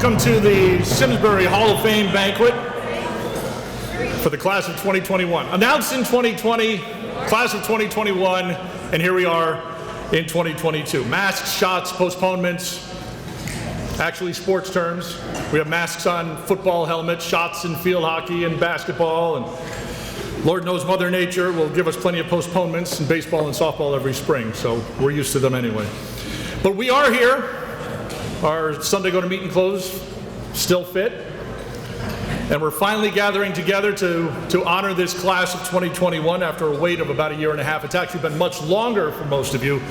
Welcome to the Simsbury Hall of Fame banquet for the class of 2021. Announced in 2020, class of 2021, and here we are in 2022. Masks, shots, postponements, actually sports terms. We have masks on football helmets, shots in field hockey and basketball, and Lord knows Mother Nature will give us plenty of postponements in baseball and softball every spring, so we're used to them anyway. But we are here. Our Sunday go-to-meeting clothes still fit. And we're finally gathering together to honor this class of 2021 after a wait of about a year and a half. It's actually been much longer for most of you.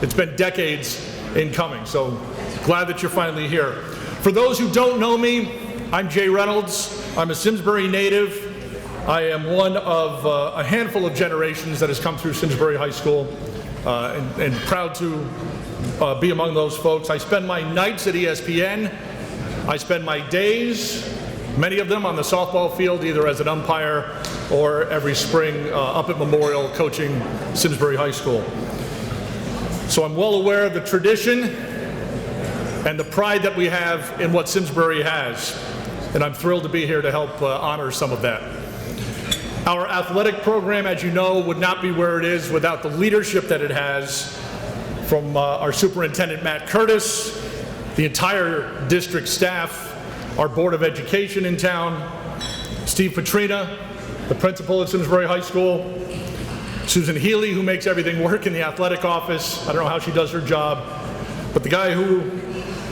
It's been decades in coming, so glad that you're finally here. For those who don't know me, I'm Jay Reynolds. I'm a Simsbury native. I am one of a handful of generations that has come through Simsbury High School, and proud to be among those folks. I spend my nights at ESPN. I spend my days, many of them on the softball field, either as an umpire or every spring up at Memorial coaching Simsbury High School. So I'm well aware of the tradition and the pride that we have in what Simsbury has, and I'm thrilled to be here to help honor some of that. Our athletic program, as you know, would not be where it is without the leadership that it has from our superintendent, Matt Curtis, the entire district staff, our Board of Education in town, Steve Petrina, the principal at Simsbury High School, Susan Healy, who makes everything work in the athletic office. I don't know how she does her job, but the guy who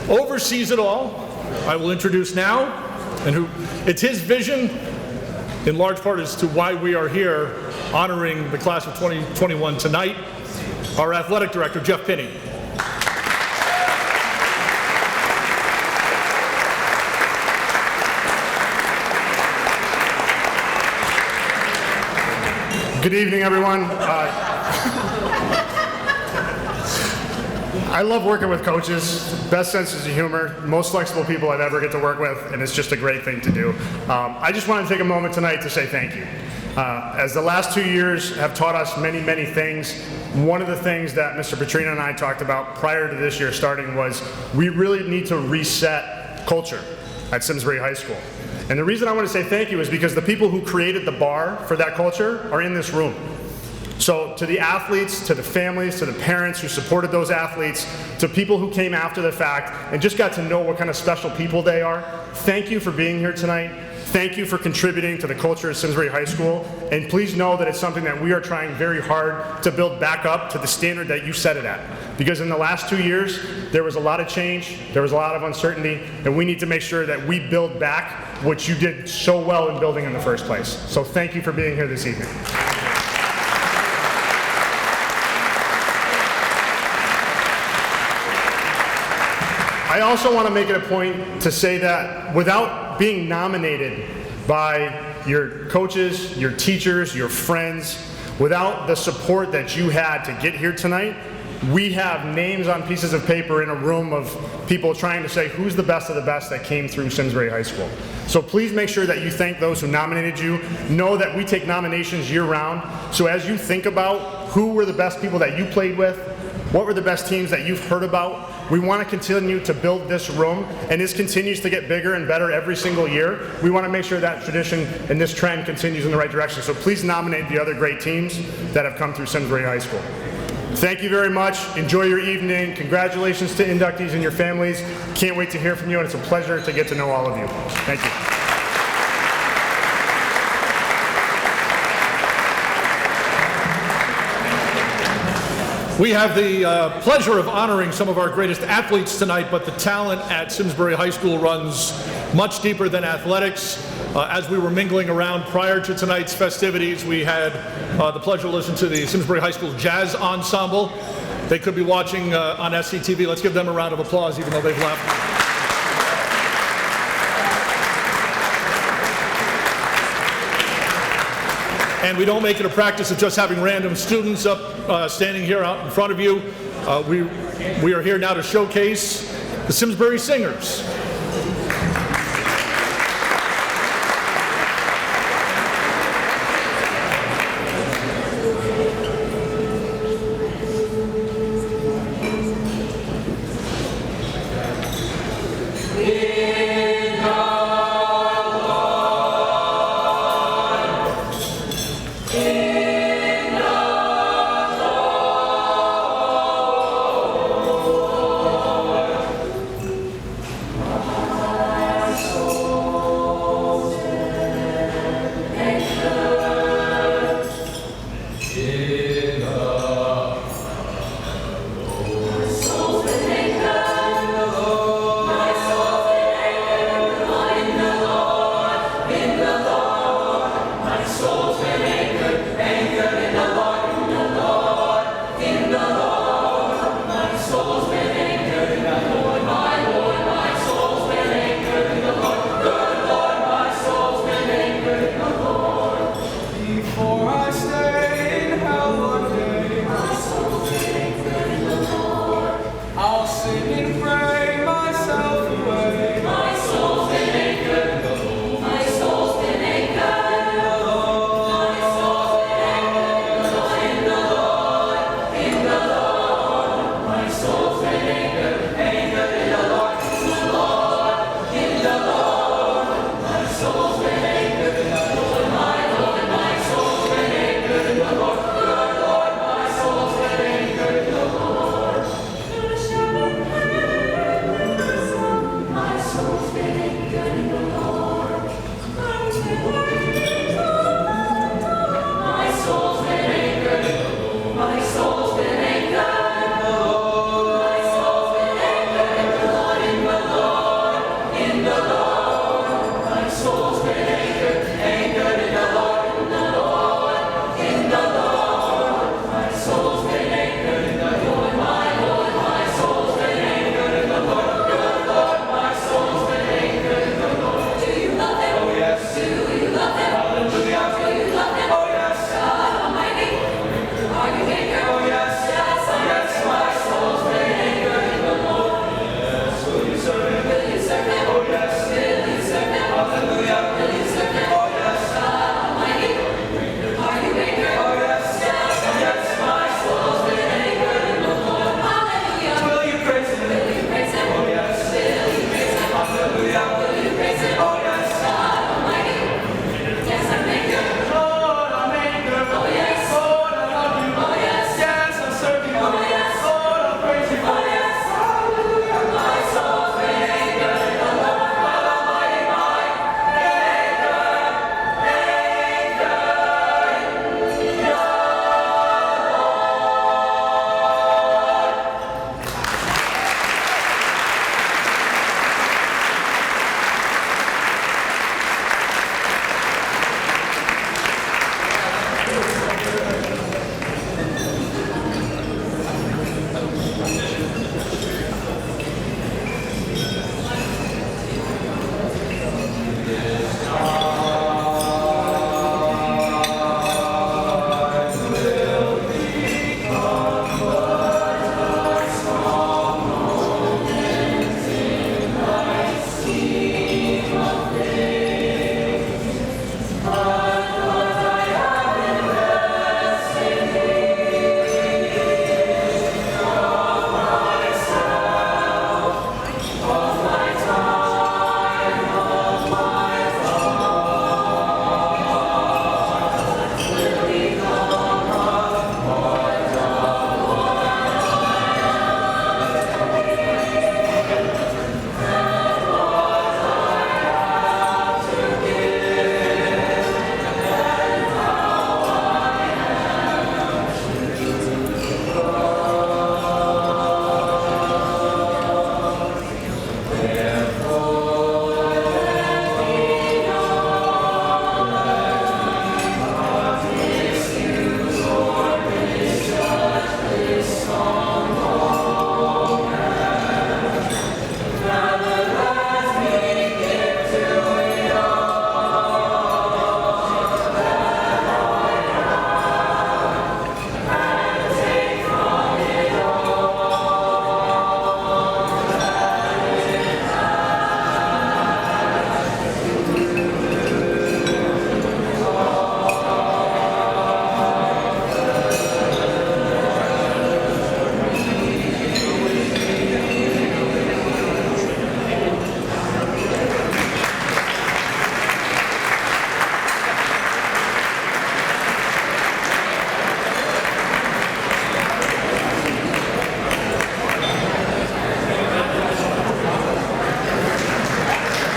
oversees it all, I will introduce now, and who, it's his vision in large part as to why we are here honoring the class of 2021 tonight, our athletic director, Jeff Pinney. Good evening, everyone. I love working with coaches, best senses of humor, most flexible people I've ever get to work with, and it's just a great thing to do. I just want to take a moment tonight to say thank you. As the last 2 years have taught us many, many things, one of the things that Mr. Petrina and I talked about prior to this year starting was we really need to reset culture at Simsbury High School. And the reason I want to say thank you is because the people who created the bar for that culture are in this room. So to the athletes, to the families, to the parents who supported those athletes, to people who came after the fact and just got to know what kind of special people they are, thank you for being here tonight. Thank you for contributing to the culture at Simsbury High School. And please know that it's something that we are trying very hard to build back up to the standard that you set it at. Because in the last 2 years, there was a lot of change, there was a lot of uncertainty, and we need to make sure that we build back what you did so well in building in the first place. So thank you for being here this evening. I also want to make it a point to say that without being nominated by your coaches, your teachers, your friends, without the support that you had to get here tonight, we have names on pieces of paper in a room of people trying to say who's the best of the best that came through Simsbury High School. So please make sure that you thank those who nominated you. Know that we take nominations year-round. So as you think about who were the best people that you played with, what were the best teams that you've heard about, we want to continue to build this room, and this continues to get bigger and better every single year. We want to make sure that tradition and this trend continues in the right direction. So please nominate the other great teams that have come through Simsbury High School. Thank you very much. Enjoy your evening. Congratulations to inductees and your families. Can't wait to hear from you, and it's a pleasure to get to know all of you. Thank you. We have the pleasure of honoring some of our greatest athletes tonight, but the talent at Simsbury High School runs much deeper than athletics. As we were mingling around prior to tonight's festivities, we had the pleasure to listen to the Simsbury High School Jazz Ensemble. They could be watching on SCTV. Let's give them a round of applause, even though they've left. And we don't make it a practice of just having random students up standing here out in front of you. We are here now to showcase the Simsbury Singers. Yeah.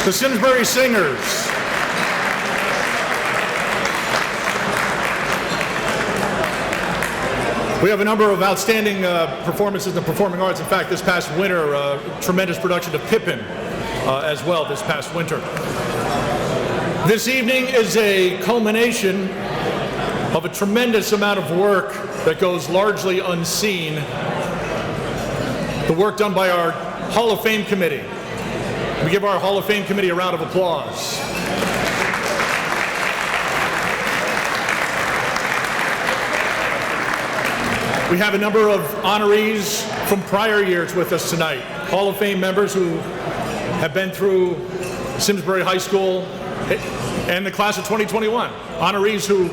the Simsbury Singers. We have a number of outstanding performances in the performing arts. In fact, this past winter, a tremendous production of Pippin as well this past winter. This evening is a culmination of a tremendous amount of work that goes largely unseen. The work done by our Hall of Fame committee. We give our Hall of Fame committee a round of applause. We have a number of honorees from prior years with us tonight. Hall of Fame members who have been through Simsbury High School and the class of 2021. Honorees who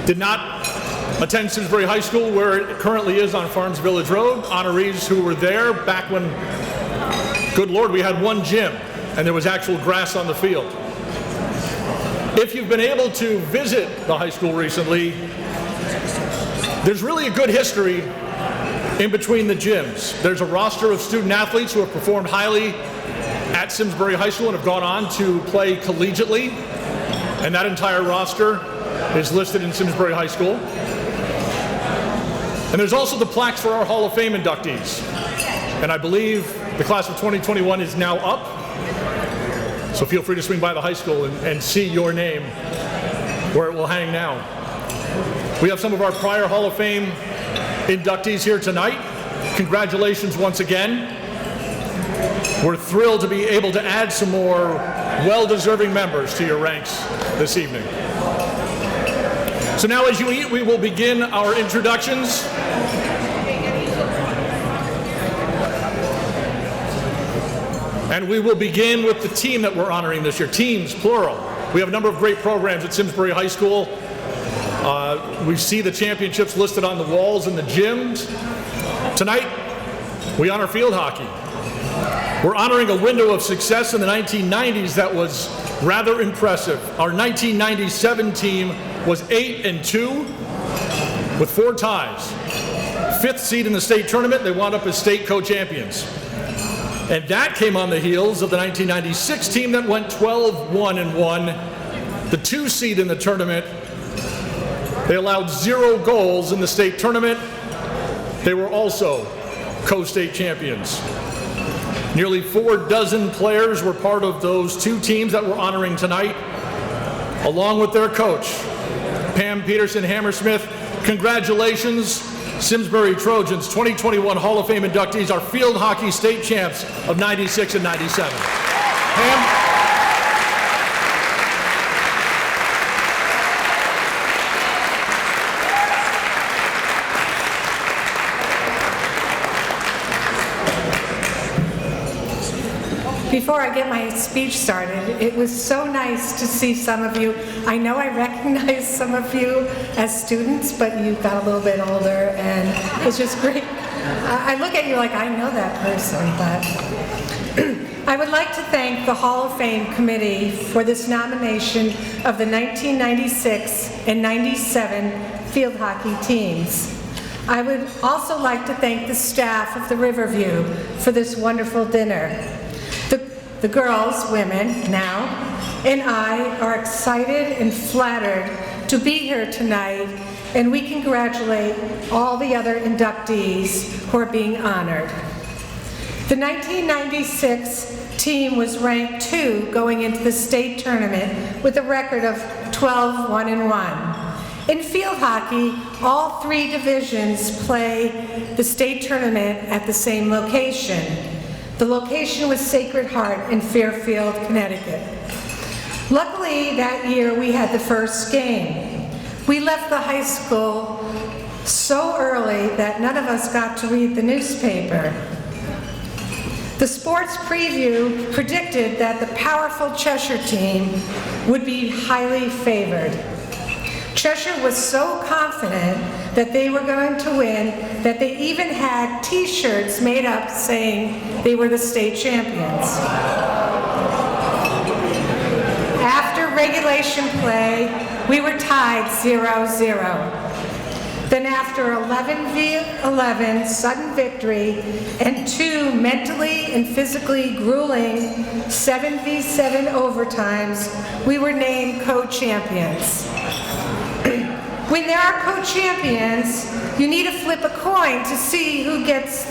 did not attend Simsbury High School where it currently is on Farms Village Road. Honorees who were there back when, good Lord, we had one gym and there was actual grass on the field. If you've been able to visit the high school recently, there's really a good history in between the gyms. There's a roster of student athletes who have performed highly at Simsbury High School and have gone on to play collegiately, and that entire roster is listed in Simsbury High School. And there's also the plaques for our Hall of Fame inductees. And I believe the class of 2021 is now up. So feel free to swing by the high school and see your name where it will hang now. We have some of our prior Hall of Fame inductees here tonight. Congratulations once again. We're thrilled to be able to add some more well-deserving members to your ranks this evening. So now as you eat, we will begin our introductions. And we will begin with the team that we're honoring this year. Teams, plural. We have a number of great programs at Simsbury High School. We see the championships listed on the walls in the gyms. Tonight, we honor field hockey. We're honoring a window of success in the 1990s that was rather impressive. Our 1997 team was 8-2 with 4 ties. 5th seed in the state tournament, they wound up as state co-champions. And that came on the heels of the 1996 team that went 12-1-1. The 2 seed in the tournament. They allowed 0 goals in the state tournament. They were also co-state champions. Nearly 4 dozen players were part of those 2 teams that we're honoring tonight, along with their coach, Pam Peterson Hammersmith. Congratulations, Simsbury Trojans 2021 Hall of Fame inductees, our field hockey state champs of 96 and 97. Pam? Before I get my speech started, it was so nice to see some of you. I know I recognize some of you as students, but you got a little bit older, and it's just great. I look at you like I know that person, but I would like to thank the Hall of Fame committee for this nomination of the 1996 and 97 field hockey teams. I would also like to thank the staff of the Riverview for this wonderful dinner. The girls, women now, and I are excited and flattered to be here tonight, and we congratulate all the other inductees who are being honored. The 1996 team was ranked 2 going into the state tournament with a record of 12-1-1. In field hockey, all 3 divisions play the state tournament at the same location. The location was Sacred Heart in Fairfield, Connecticut. Luckily, that year we had the first game. We left the high school so early that none of us got to read the newspaper. The sports preview predicted that the powerful Cheshire team would be highly favored. Cheshire was so confident that they were going to win that they even had t-shirts made up saying they were the state champions. After regulation play, we were tied 0-0. Then after 11v11 sudden victory and 2 mentally and physically grueling 7v7 overtimes, we were named co-champions. When there are co-champions, you need to flip a coin to see who gets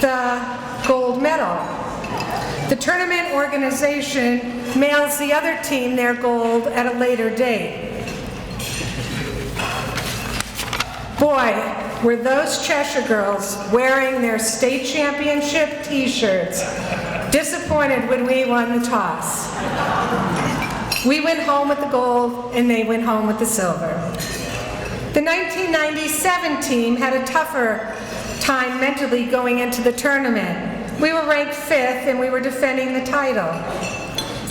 the gold medal. The tournament organization mails the other team their gold at a later date. Boy, were those Cheshire girls wearing their state championship t-shirts disappointed when we won the toss. We went home with the gold and they went home with the silver. The 1997 team had a tougher time mentally going into the tournament. We were ranked 5th and we were defending the title.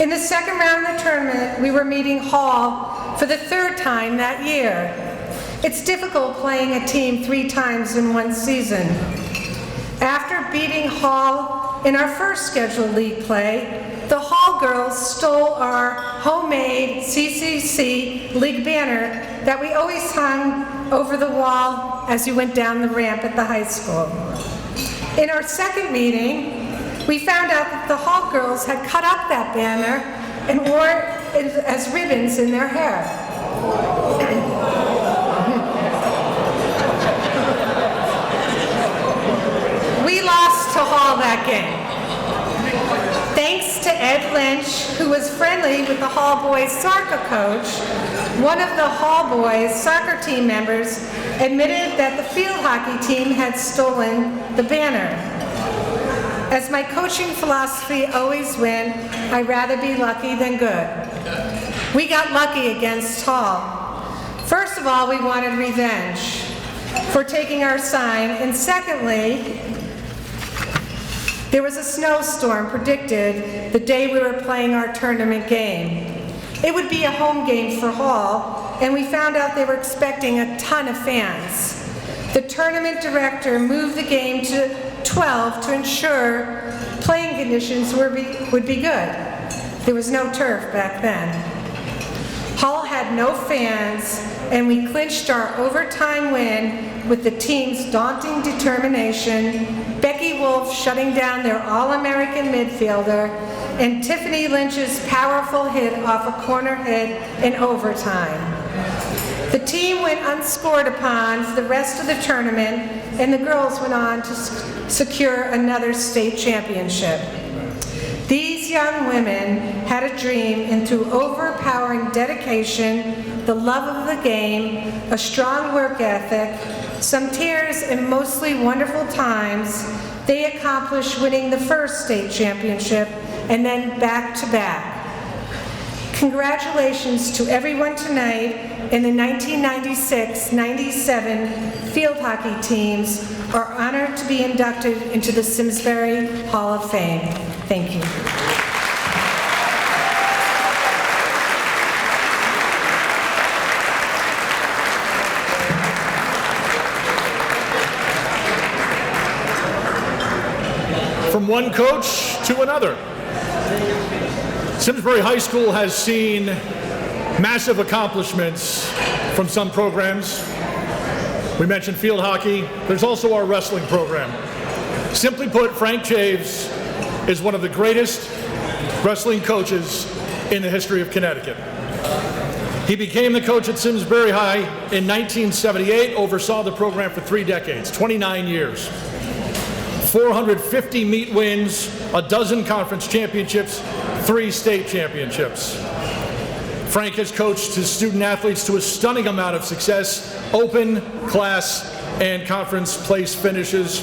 In the second round of the tournament, we were meeting Hall for the 3rd time that year. It's difficult playing a team 3 times in one season. After beating Hall in our first scheduled league play, the Hall girls stole our homemade CCC league banner that we always hung over the wall as you went down the ramp at the high school. In our second meeting, We found out that the Hall girls had cut up that banner and wore it as ribbons in their hair. We lost to Hall that game. Thanks to Ed Lynch, who was friendly with the Hall boys soccer coach, one of the Hall boys soccer team members admitted that the field hockey team had stolen the banner. As my coaching philosophy always went, I'd rather be lucky than good. We got lucky against Hall. First of all, we wanted revenge for taking our sign, and secondly, there was a snowstorm predicted the day we were playing our tournament game. It would be a home game for Hall, and we found out they were expecting a ton of fans. The tournament director moved the game to 12 to ensure playing conditions would be good. There was no turf back then. Hall had no fans, and we clinched our overtime win with the team's daunting determination, Becky Wolf shutting down their All-American midfielder, and Tiffany Lynch's powerful hit off a corner hit in overtime. The team went unscored upon for the rest of the tournament, and the girls went on to secure another state championship. These young women had a dream, and through overpowering dedication, the love of the game, a strong work ethic, some tears, and mostly wonderful times, they accomplished winning the first state championship and then back-to-back. Congratulations to everyone tonight, and the 1996-97 field hockey teams are honored to be inducted into the Simsbury Hall of Fame. Thank you. From one coach to another. Simsbury High School has seen massive accomplishments from some programs. We mentioned field hockey. There's also our wrestling program. Simply put, Frank Chaves is one of the greatest wrestling coaches in the history of Connecticut. He became the coach at Simsbury High in 1978, oversaw the program for 3 decades, 29 years. 450 meet wins, a dozen conference championships, 3 state championships. Frank has coached his student athletes to a stunning amount of success, open, class, and conference place finishes,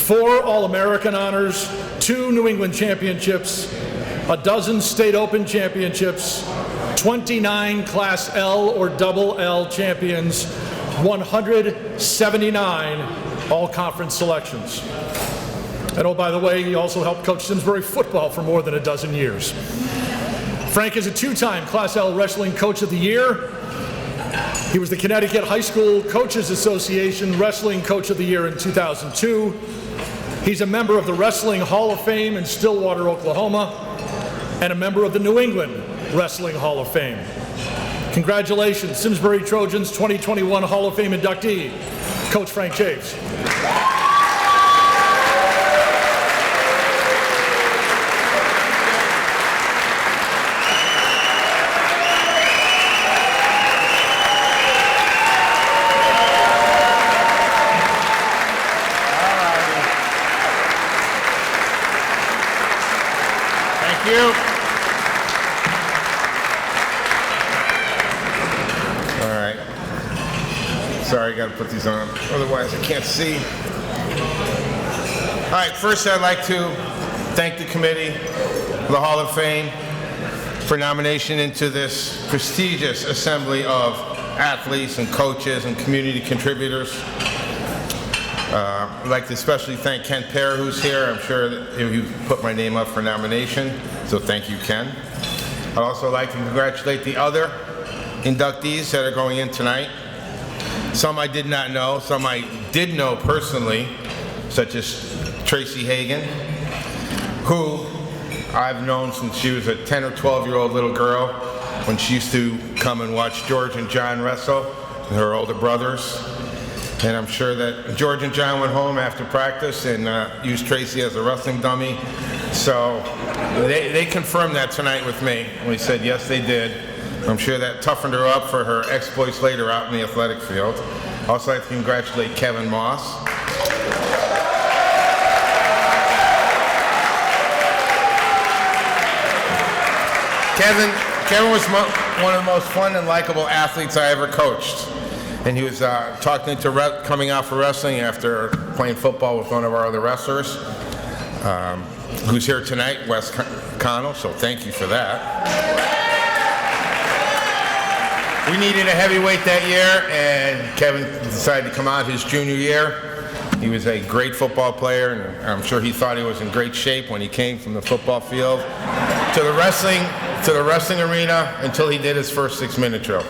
4 All-American honors, 2 New England championships, a dozen state open championships, 29 Class L or double L champions, 179 all-conference selections. And oh, by the way, he also helped coach Simsbury football for more than a dozen years. Frank is a 2-time Class L Wrestling Coach of the Year. He was the Connecticut High School Coaches Association Wrestling Coach of the Year in 2002. He's a member of the Wrestling Hall of Fame in Stillwater, Oklahoma, and a member of the New England Wrestling Hall of Fame. Congratulations, Simsbury Trojans 2021 Hall of Fame inductee, Coach Frank Chaves. Sorry, I got to put these on, otherwise I can't see. All right, first I'd like to thank the committee, the Hall of Fame, for nomination into this prestigious assembly of athletes and coaches and community contributors. I'd like to especially thank Ken Pear, who's here. I'm sure that you put my name up for nomination, so thank you, Ken. I'd also like to congratulate the other inductees that are going in tonight. Some I did not know, some I did know personally, such as Tracy Hagan, who I've known since she was a 10 or 12-year-old little girl, when she used to come and watch George and John wrestle, and her older brothers. And I'm sure that George and John went home after practice and used Tracy as a wrestling dummy So they confirmed that tonight with me. We said yes, they did. I'm sure that toughened her up for her exploits later out in the athletic field. Also, I'd like to congratulate Kevin Moss. Kevin was one of the most fun and likable athletes I ever coached. And he was coming out for wrestling after playing football with one of our other wrestlers, who's here tonight, Wes Connell, so thank you for that. We needed a heavyweight that year, and Kevin decided to come out his junior year. He was a great football player, and I'm sure he thought he was in great shape when he came from the football field to the wrestling arena until he did his first 6-minute drill.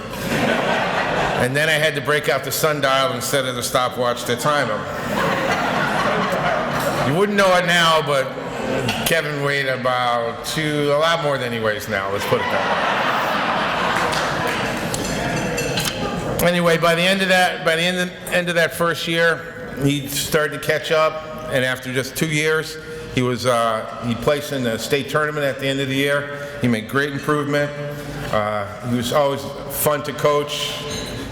And then I had to break out the sundial instead of the stopwatch to time him. You wouldn't know it now, but Kevin weighed a lot more than he weighs now, let's put it that way. Anyway, by the end of that first year, he started to catch up, and after just 2 years, he placed in the state tournament at the end of the year. He made great improvement. He was always fun to coach.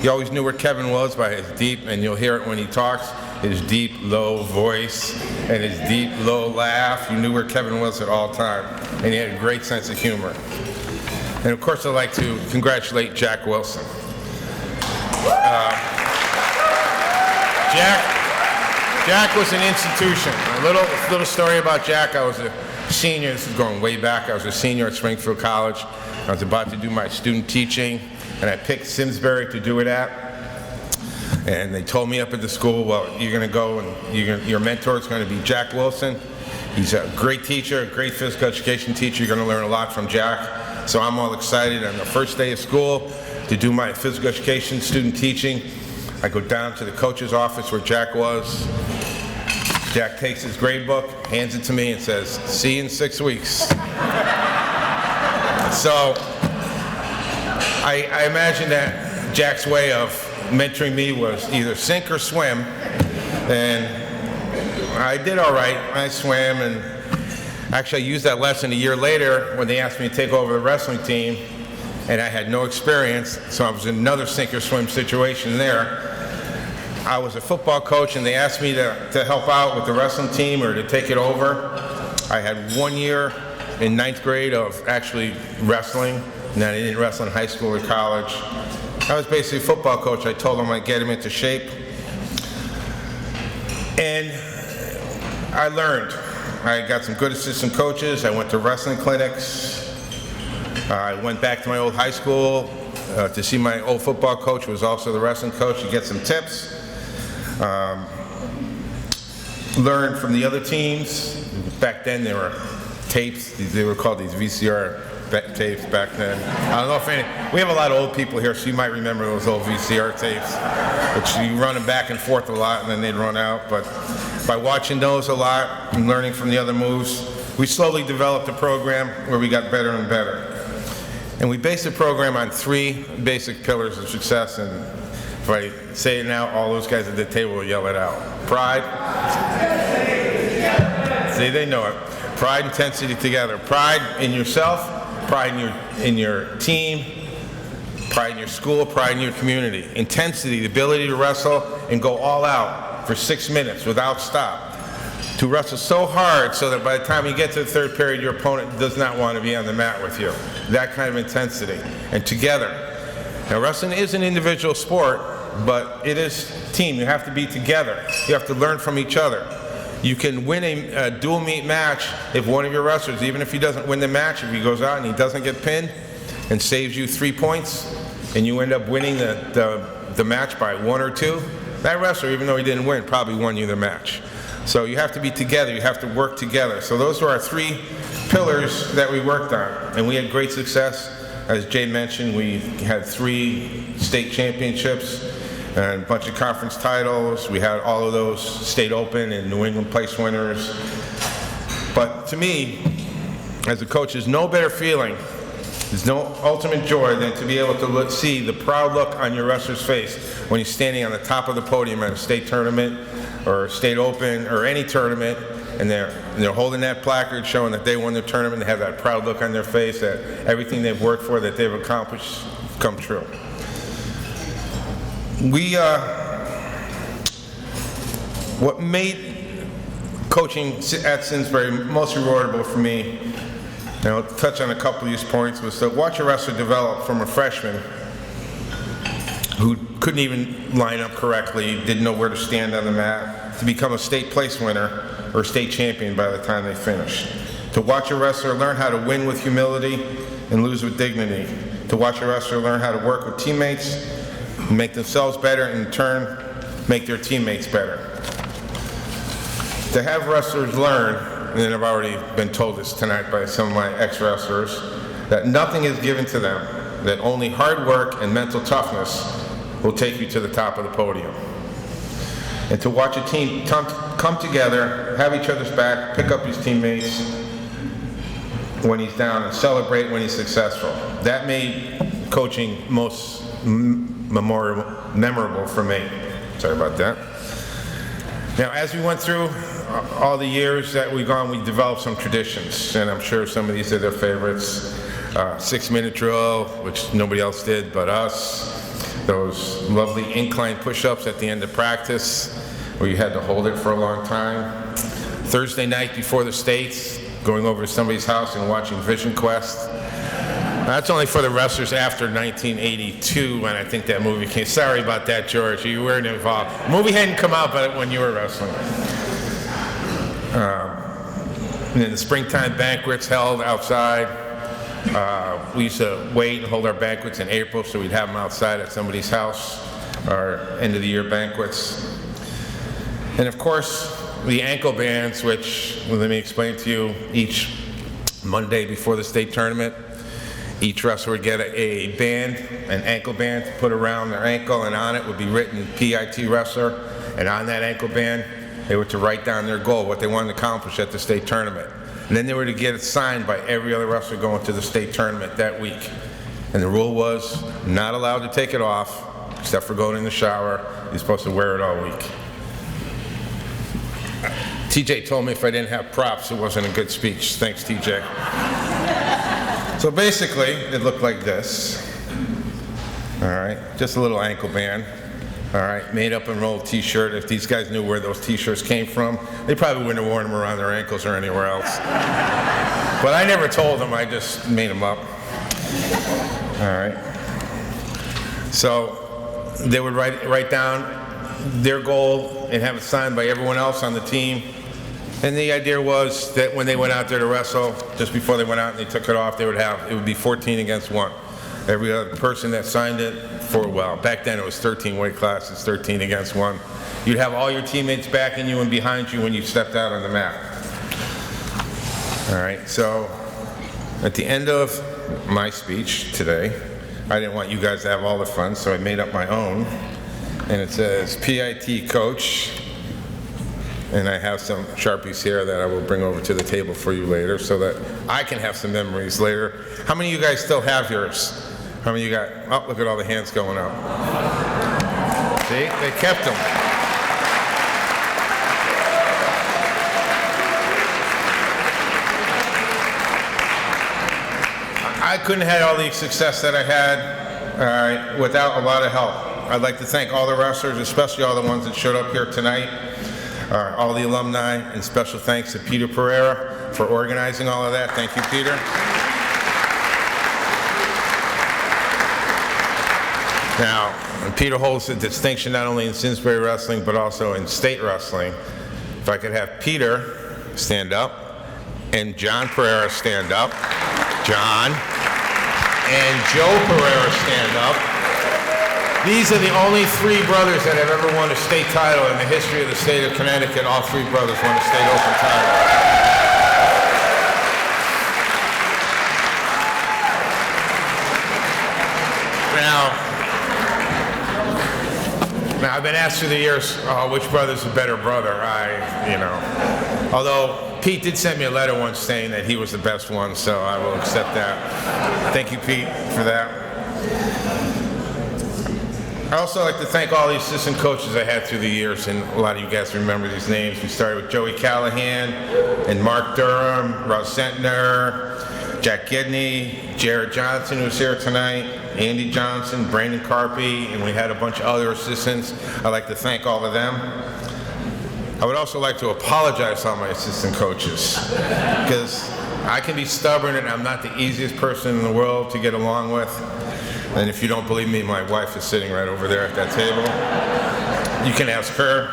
He always knew where Kevin was by his deep, and you'll hear it when he talks, his deep, low voice and his deep, low laugh. You knew where Kevin was at all time, and he had a great sense of humor. And of course, I'd like to congratulate Jack Wilson. Jack was an institution. A little story about Jack. I was a senior. This is going way back. I was a senior at Springfield College. I was about to do my student teaching, and I picked Simsbury to do it at. And they told me up at the school, well, you're going to go and your mentor is going to be Jack Wilson. He's a great teacher, a great physical education teacher. You're going to learn a lot from Jack. So I'm all excited on the first day of school to do my physical education student teaching. I go down to the coach's office where Jack was. Jack takes his grade book, hands it to me, and says, "See you in 6 weeks." So I imagine that Jack's way of mentoring me was either sink or swim, and I did all right. I swam, and actually I used that lesson a year later when they asked me to take over the wrestling team, and I had no experience, so I was in another sink or swim situation there. I was a football coach, and they asked me to help out with the wrestling team or to take it over. I had 1 year in 9th grade of actually wrestling, and then I didn't wrestle in high school or college. I was basically a football coach. I told them I'd get him into shape. And I learned. I got some good assistant coaches. I went to wrestling clinics. I went back to my old high school to see my old football coach, who was also the wrestling coach, to get some tips. Learned from the other teams. Back then there were tapes. They were called these VCR tapes back then. I don't know if we have a lot of old people here, so you might remember those old VCR tapes, which you run them back and forth a lot and then they'd run out. But by watching those a lot and learning from the other moves, we slowly developed a program where we got better and better. And we based the program on 3 basic pillars of success, and if I say it now, all those guys at the table will yell it out. Pride. See, they know it. Pride, intensity, together. Pride in yourself, pride in your team, pride in your school, pride in your community. Intensity, the ability to wrestle and go all out for 6 minutes without stop. To wrestle so hard so that by the time you get to the 3rd period, your opponent does not want to be on the mat with you. That kind of intensity. And together. Now, wrestling is an individual sport, but it is team. You have to be together. You have to learn from each other. You can win a dual meet match if one of your wrestlers, even if he doesn't win the match, if he goes out and he doesn't get pinned and saves you 3 points, and you end up winning the match by 1 or 2, that wrestler, even though he didn't win, probably won you the match. So you have to be together. You have to work together. So those are our 3 pillars that we worked on, and we had great success. As Jay mentioned, we had 3 state championships and a bunch of conference titles. We had all of those state open and New England place winners. But to me, as a coach, there's no better feeling, there's no ultimate joy than to be able to see the proud look on your wrestler's face when he's standing on the top of the podium at a state tournament or state open or any tournament, and they're holding that placard showing that they won the tournament. They have that proud look on their face that everything they've worked for, that they've accomplished, come true. What made coaching at Simsbury most rewardable for me, and I'll touch on a couple of these points, was to watch a wrestler develop from a freshman who couldn't even line up correctly, didn't know where to stand on the mat, to become a state place winner or state champion by the time they finished. To watch a wrestler learn how to win with humility and lose with dignity. To watch a wrestler learn how to work with teammates, make themselves better, and in turn, make their teammates better. To have wrestlers learn, and I've already been told this tonight by some of my ex-wrestlers, that nothing is given to them, that only hard work and mental toughness will take you to the top of the podium. And to watch a team come together, have each other's back, pick up his teammates when he's down, and celebrate when he's successful. That made coaching most memorable for me. Sorry about that. Now, as we went through all the years that we've gone, we developed some traditions, and I'm sure some of these are their favorites. 6-minute drill, which nobody else did but us. Those lovely incline push-ups at the end of practice, where you had to hold it for a long time. Thursday night before the States, going over to somebody's house and watching Vision Quest. That's only for the wrestlers after 1982, when I think that movie came. Sorry about that, George. You weren't involved. The movie hadn't come out but when you were wrestling. And then the springtime banquets held outside. We used to wait and hold our banquets in April, so we'd have them outside at somebody's house, our end-of-the-year banquets. And of course, the ankle bands, which, well, let me explain to you, each Monday before the state tournament, each wrestler would get a band, an ankle band, to put around their ankle, and on it would be written PIT wrestler, and on that ankle band, they were to write down their goal, what they wanted to accomplish at the state tournament. And then they were to get it signed by every other wrestler going to the state tournament that week. And the rule was, not allowed to take it off, except for going in the shower. You're supposed to wear it all week. TJ told me if I didn't have props, it wasn't a good speech. Thanks, TJ. So basically, it looked like this. All right, just a little ankle band. All right, made up and rolled t-shirt. If these guys knew where those t-shirts came from, they probably wouldn't have worn them around their ankles or anywhere else. But I never told them, I just made them up. All right. So they would write down their goal and have it signed by everyone else on the team. And the idea was that when they went out there to wrestle, just before they went out and they took it off, it would be 14 against 1. Every other person that signed it, well, back then it was 13 weight classes, 13 against 1. You'd have all your teammates backing you and behind you when you stepped out on the mat. All right, so at the end of my speech today, I didn't want you guys to have all the fun, so I made up my own. And it says, PIT coach. And I have some Sharpies here that I will bring over to the table for you later so that I can have some memories later. How many of you guys still have yours? How many of you got, oh, look at all the hands going up. See, they kept them. I couldn't have had all the success that I had without a lot of help. I'd like to thank all the wrestlers, especially all the ones that showed up here tonight. All the alumni, and special thanks to Peter Pereira for organizing all of that. Thank you, Peter. Now, Peter holds a distinction not only in Simsbury wrestling, but also in state wrestling. If I could have Peter stand up, and John Pereira stand up, John, and Joe Pereira stand up. These are the only 3 brothers that have ever won a state title in the history of the state of Connecticut. All 3 brothers won a state open title. Now I've been asked through the years, which brother's a better brother? Although Pete did send me a letter once saying that he was the best one, so I will accept that. Thank you, Pete, for that. I also like to thank all the assistant coaches I had through the years, and a lot of you guys remember these names. We started with Joey Callahan and Mark Durham, Russ Sentner, Jack Gidney, Jared Johnson, who's here tonight, Andy Johnson, Brandon Carpy, and we had a bunch of other assistants. I'd like to thank all of them. I would also like to apologize to all my assistant coaches, because I can be stubborn and I'm not the easiest person in the world to get along with. And if you don't believe me, my wife is sitting right over there at that table. You can ask her.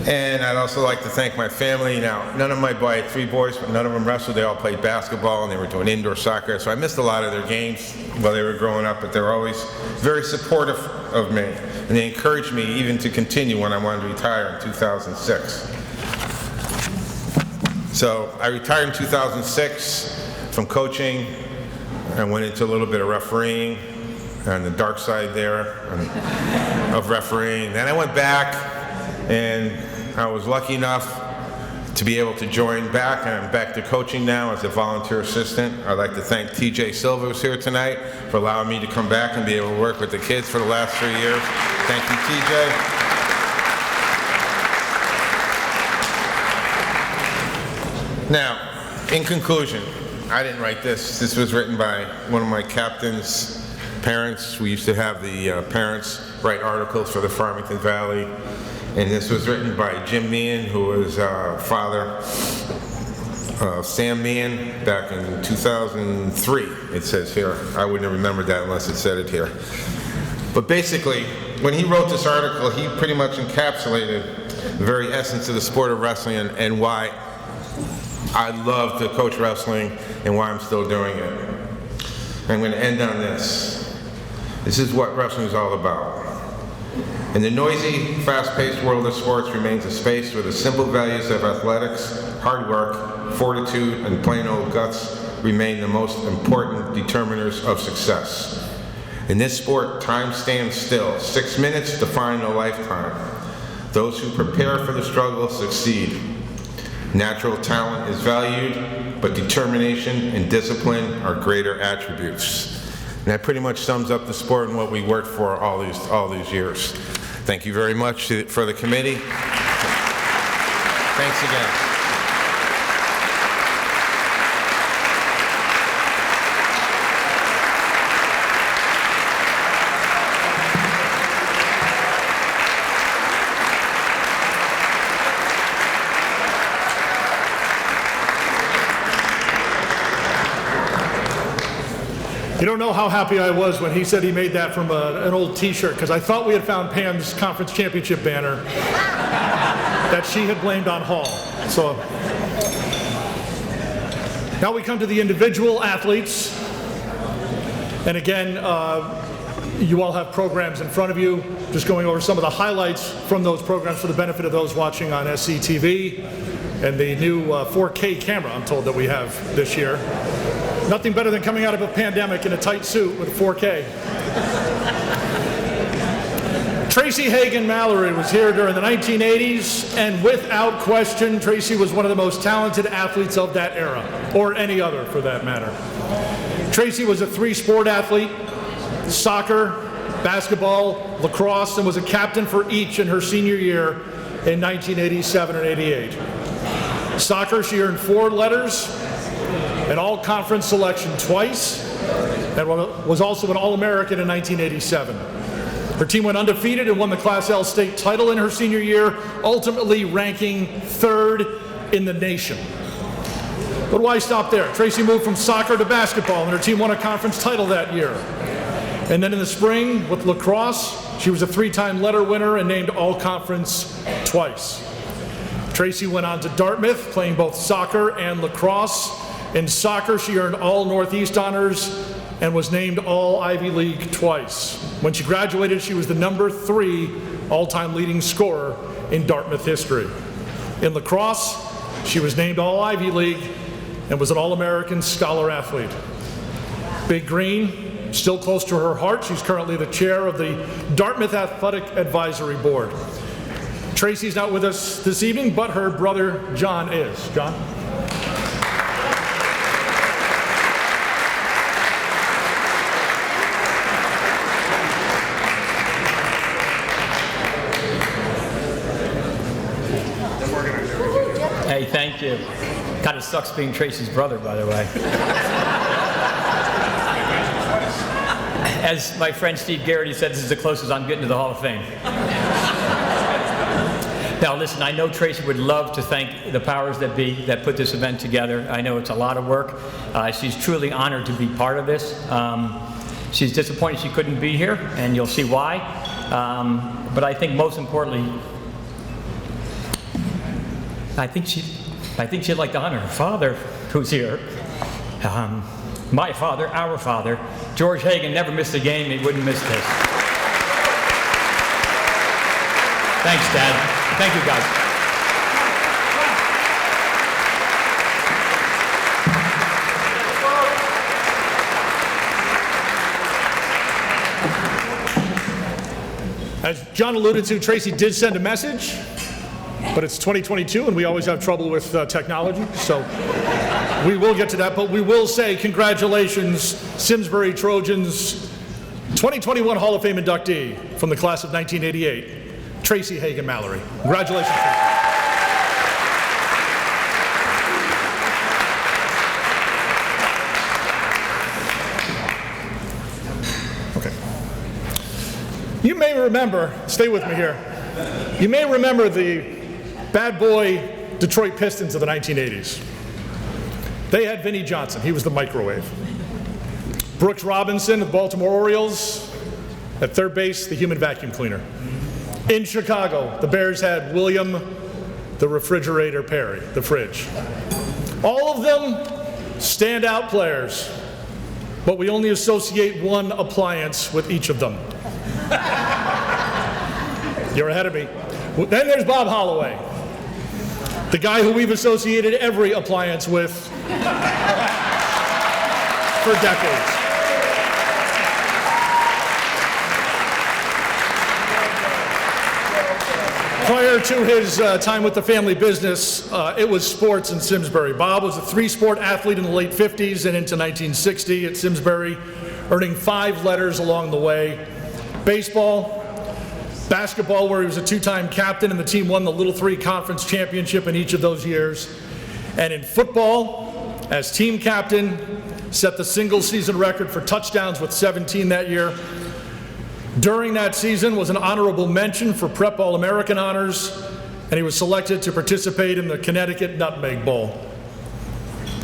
And I'd also like to thank my family. Now, none of my I had 3 boys, but none of them wrestled. They all played basketball and they were doing indoor soccer. So I missed a lot of their games while they were growing up, but they were always very supportive of me. And they encouraged me even to continue when I wanted to retire in 2006. So I retired in 2006 from coaching. I went into a little bit of refereeing on the dark side there of refereeing. Then I went back, and I was lucky enough to be able to join back. I'm back to coaching now as a volunteer assistant. I'd like to thank TJ Silva, who's here tonight, for allowing me to come back and be able to work with the kids for the last 3 years. Thank you, TJ. Now, in conclusion, I didn't write this. This was written by one of my captain's parents. We used to have the parents write articles for the Farmington Valley. And this was written by Jim Meehan, who was father of Sam Meehan back in 2003, it says here. I wouldn't have remembered that unless it said it here. But basically, when he wrote this article, he pretty much encapsulated the very essence of the sport of wrestling and why I love to coach wrestling and why I'm still doing it. I'm going to end on this. This is what wrestling is all about. In the noisy, fast-paced world of sports remains a space where the simple values of athletics, hard work, fortitude, and plain old guts remain the most important determiners of success. In this sport, time stands still. 6 minutes define a lifetime. Those who prepare for the struggle succeed. Natural talent is valued, but determination and discipline are greater attributes. And that pretty much sums up the sport and what we worked for all these years. Thank you very much for the committee. Thanks again. You don't know how happy I was when he said he made that from an old t-shirt, because I thought we had found Pam's conference championship banner that she had blamed on Hall. So now we come to the individual athletes. And again, you all have programs in front of you. Just going over some of the highlights from those programs for the benefit of those watching on SCTV and the new 4K camera, I'm told, that we have this year. Nothing better than coming out of a pandemic in a tight suit with a 4K. Tracy Hagan Mallory was here during the 1980s, and without question, Tracy was one of the most talented athletes of that era, or any other for that matter. Tracy was a 3-sport athlete: soccer, basketball, lacrosse, and was a captain for each in her senior year in 1987 and 88. Soccer, she earned 4 letters, an all-conference selection twice, and was also an All-American in 1987. Her team went undefeated and won the Class L state title in her senior year, ultimately ranking 3rd in the nation. But why stop there? Tracy moved from soccer to basketball, and her team won a conference title that year. And then in the spring, with lacrosse, she was a 3-time letter winner and named All-Conference twice. Tracy went on to Dartmouth, playing both soccer and lacrosse. In soccer, she earned all Northeast honors and was named all Ivy League twice. When she graduated, she was the number 3 all-time leading scorer in Dartmouth history. In lacrosse, she was named all Ivy League and was an All-American scholar athlete. Big Green, still close to her heart, she's currently the chair of the Dartmouth Athletic Advisory Board. Tracy's not with us this evening, but her brother John is. John? Thank you. Kind of sucks being Tracy's brother, by the way. As my friend Steve Garrity said, this is the closest I'm getting to the Hall of Fame. Now listen, I know Tracy would love to thank the powers that be that put this event together. I know it's a lot of work. She's truly honored to be part of this. She's disappointed she couldn't be here, and you'll see why. But I think most importantly, I think she'd like to honor her father, who's here. My father, our father, George Hagan, never missed a game. He wouldn't miss this. Thanks, Dad. Thank you, guys. As John alluded to, Tracy did send a message, but it's 2022 and we always have trouble with technology, so we will get to that, but we will say congratulations, Simsbury Trojans 2021 Hall of Fame inductee from the class of 1988, Tracy Hagan Mallory. Congratulations, Tracy. Okay. You may remember, stay with me here, you may remember the bad boy Detroit Pistons of the 1980s. They had Vinnie Johnson, he was the microwave. Brooks Robinson of the Baltimore Orioles, at third base, the human vacuum cleaner. In Chicago, the Bears had William the Refrigerator Perry, the fridge. All of them standout players, but we only associate one appliance with each of them. You're ahead of me. Then there's Bob Holloway, the guy who we've associated every appliance with for decades. Prior to his time with the family business, it was sports in Simsbury. Bob was a three-sport athlete in the late 50s and into 1960 at Simsbury, earning 5 letters along the way. Baseball, basketball, where he was a 2-time captain and the team won the Little 3 Conference Championship in each of those years. And in football, as team captain, set the single-season record for touchdowns with 17 that year. During that season was an honorable mention for Prep All-American honors, and he was selected to participate in the Connecticut Nutmeg Bowl.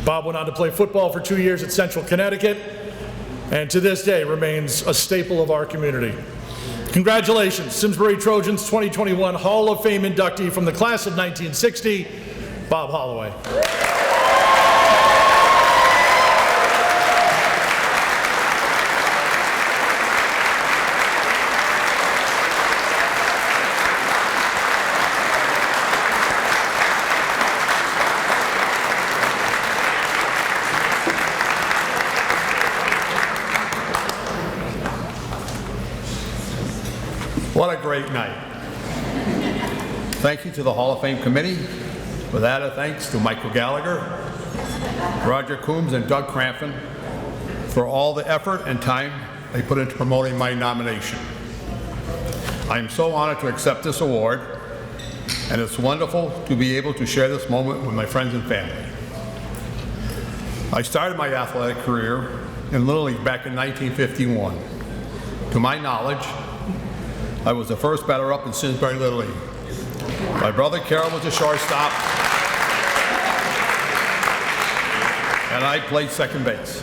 Bob went on to play football for 2 years at Central Connecticut, and to this day remains a staple of our community. Congratulations, Simsbury Trojans 2021 Hall of Fame inductee from the class of 1960, Bob Holloway. What a great night. Thank you to the Hall of Fame committee. With added thanks to Michael Gallagher, Roger Coombs, and Doug Crampton for all the effort and time they put into promoting my nomination. I am so honored to accept this award, and it's wonderful to be able to share this moment with my friends and family. I started my athletic career in Little League back in 1951. To my knowledge, I was the first batter up in Simsbury Little League. My brother Carol was a shortstop, and I played second base.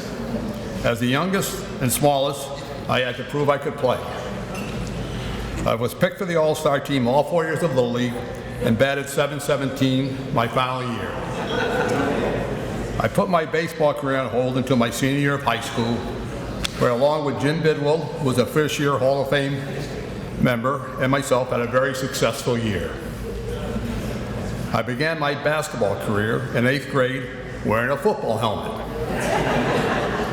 As the youngest and smallest, I had to prove I could play. I was picked for the All-Star team all 4 years of Little League and batted .717 my final year. I put my baseball career on hold until my senior year of high school, where along with Jim Bidwell, who was a first-year Hall of Fame member, and myself had a very successful year. I began my basketball career in 8th grade wearing a football helmet.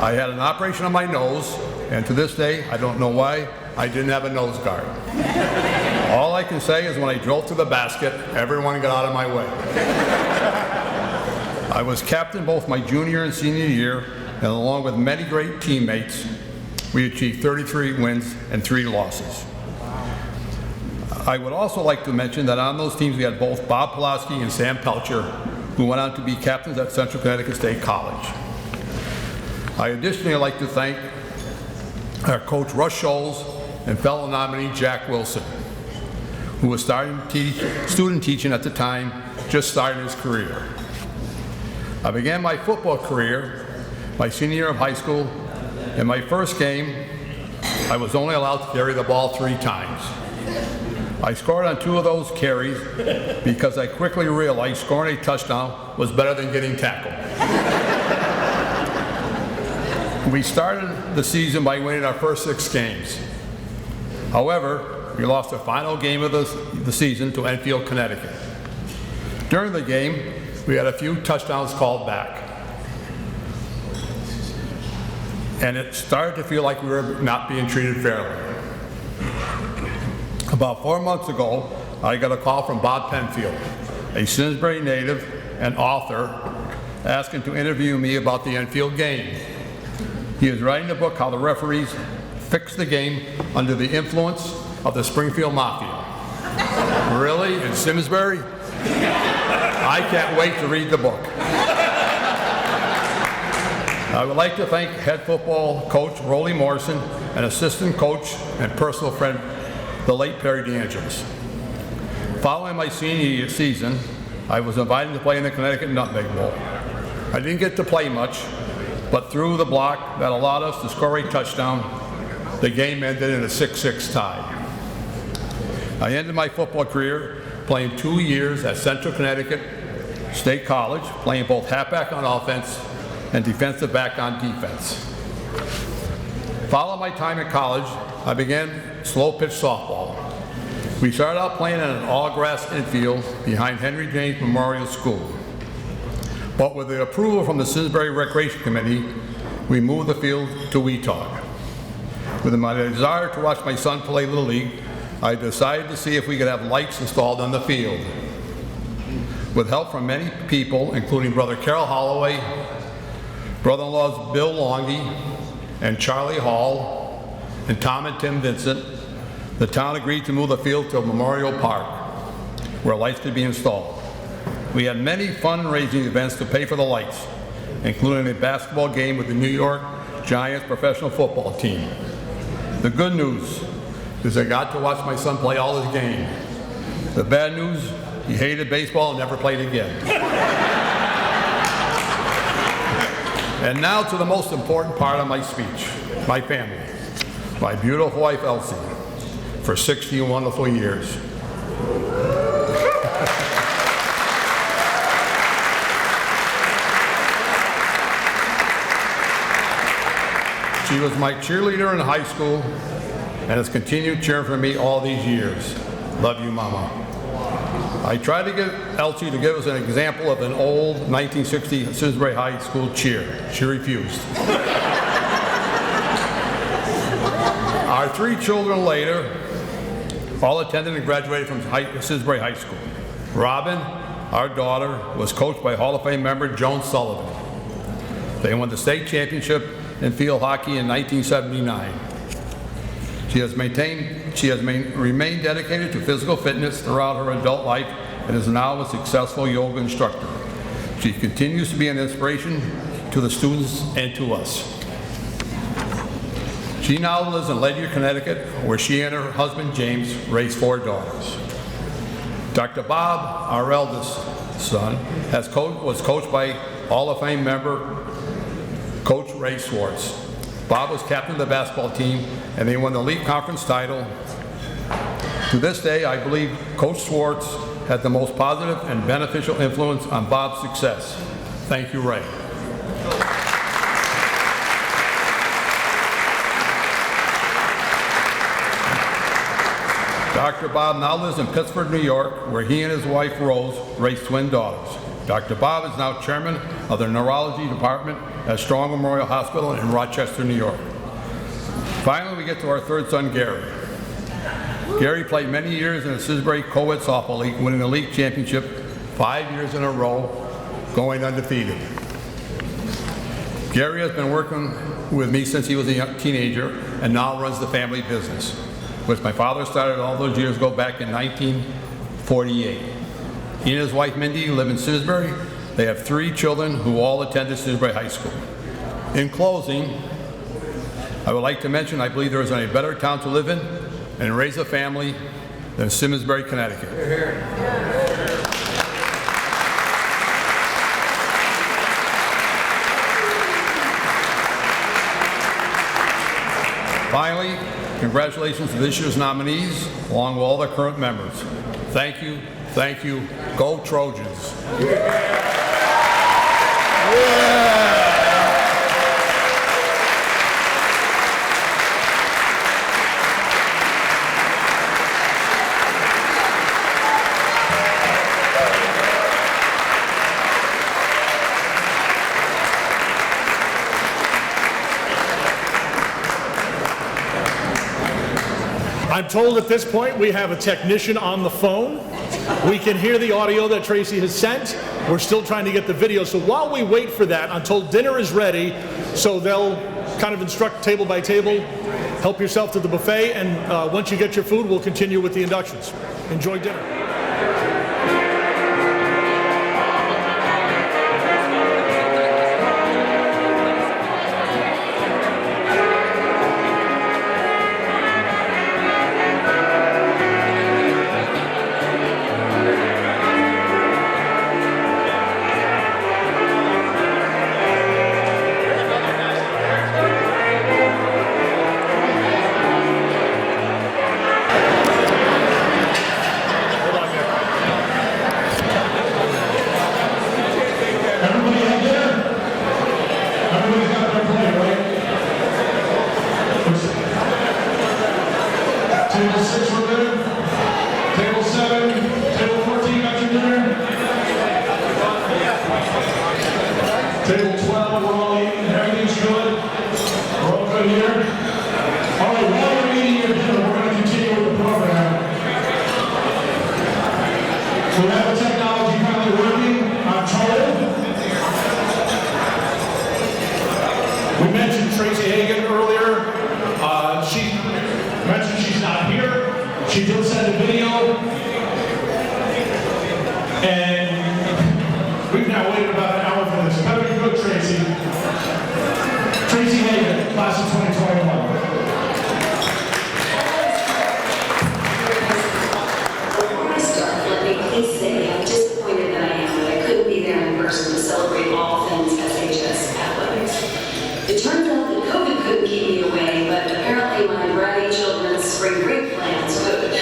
I had an operation on my nose, and to this day, I don't know why I didn't have a nose guard. All I can say is when I drove to the basket, everyone got out of my way. I was captain both my junior and senior year, and along with many great teammates, we achieved 33 wins and 3 losses. I would also like to mention that on those teams we had both Bob Pulaski and Sam Pelcher, who went on to be captains at Central Connecticut State College. I additionally like to thank our coach Russ Scholes and fellow nominee Jack Wilson, who was student teaching at the time, just starting his career. I began my football career my senior year of high school. In my first game, I was only allowed to carry the ball 3 times. I scored on 2 of those carries because I quickly realized scoring a touchdown was better than getting tackled. We started the season by winning our first 6 games. However, we lost the final game of the season to Enfield, Connecticut. During the game, we had a few touchdowns called back. And it started to feel like we were not being treated fairly. About 4 months ago, I got a call from Bob Penfield, a Simsbury native and author, asking to interview me about the Enfield game. He is writing a book, How the Referees Fixed the Game Under the Influence of the Springfield Mafia. Really? In Simsbury? I can't wait to read the book. I would like to thank head football coach Rolly Morrison and assistant coach and personal friend, the late Perry DeAngelis. Following my senior season, I was invited to play in the Connecticut Nutmeg Bowl. I didn't get to play much, but through the block that allowed us to score a touchdown, the game ended in a 6-6 tie. I ended my football career playing 2 years at Central Connecticut State College, playing both halfback on offense and defensive back on defense. Following my time in college, I began slow pitch softball. We started out playing in an all-grass infield behind Henry James Memorial School. But with the approval from the Simsbury Recreation Committee, we moved the field to Weetag. With my desire to watch my son play Little League, I decided to see if we could have lights installed on the field. With help from many people, including Brother Carol Holloway, brother-in-laws Bill Longy and Charlie Hall, and Tom and Tim Vincent, the town agreed to move the field to Memorial Park, where lights could be installed. We had many fundraising events to pay for the lights, including a basketball game with the New York Giants professional football team. The good news is I got to watch my son play all his game. The bad news, he hated baseball and never played again. And now to the most important part of my speech, my family. My beautiful wife, Elsie, for 60 wonderful years. She was my cheerleader in high school and has continued cheering for me all these years. Love you, Mama. I tried to get Elsie to give us an example of an old 1960 Simsbury High School cheer. She refused. Our 3 children later all attended and graduated from Simsbury High School. Robin, our daughter, was coached by Hall of Fame member Joan Sullivan. They won the state championship in field hockey in 1979. She has remained dedicated to physical fitness throughout her adult life and is now a successful yoga instructor. She continues to be an inspiration to the students and to us. She now lives in Ledyard, Connecticut, where she and her husband James raised 4 daughters. Dr. Bob, our eldest son, was coached by Hall of Fame member Coach Ray Swartz. Bob was captain of the basketball team, and they won the league conference title. To this day, I believe Coach Swartz had the most positive and beneficial influence on Bob's success. Thank you, Ray. Dr. Bob now lives in Pittsburgh, New York, where he and his wife, Rose, raised twin daughters. Dr. Bob is now chairman of the neurology department at Strong Memorial Hospital in Rochester, New York. Finally, we get to our 3rd son, Gary. Gary played many years in the Simsbury Co-ed Softball League, winning the league championship 5 years in a row, going undefeated. Gary has been working with me since he was a young teenager and now runs the family business, which my father started all those years ago back in 1948. He and his wife Mindy live in Simsbury They have 3 children who all attended Simsbury High School. In closing, I would like to mention I believe there is any better town to live in and raise a family than Simsbury, Connecticut. Finally, congratulations to this year's nominees, along with all the current members. Thank you, thank you. Go Trojans. I'm told at this point we have a technician on the phone. We can hear the audio that Tracy has sent. We're still trying to get the video. So while we wait for that, I'm told dinner is ready. So they'll kind of instruct table by table. Help yourself to the buffet. And once you get your food, we'll continue with the inductions. Enjoy dinner. Table 6, we're good. Table 7, table 14, got your dinner. Table 12, we're all eating. Everything's good. We're all good here. All right, while you're eating your dinner, we're going to continue with the program. We have the technology finally working, I'm told. We mentioned Tracy Hagan earlier. She mentioned she's not here. She did send a video. And we've now waited about an hour for this. Better be good, Tracy. Tracy Hagan, class of 2021. Before I start, let me please say how disappointed that I am that I couldn't be there in person to celebrate all things SHS athletics. It turns out that COVID couldn't keep me away, but apparently my bratty children's spring break plans could.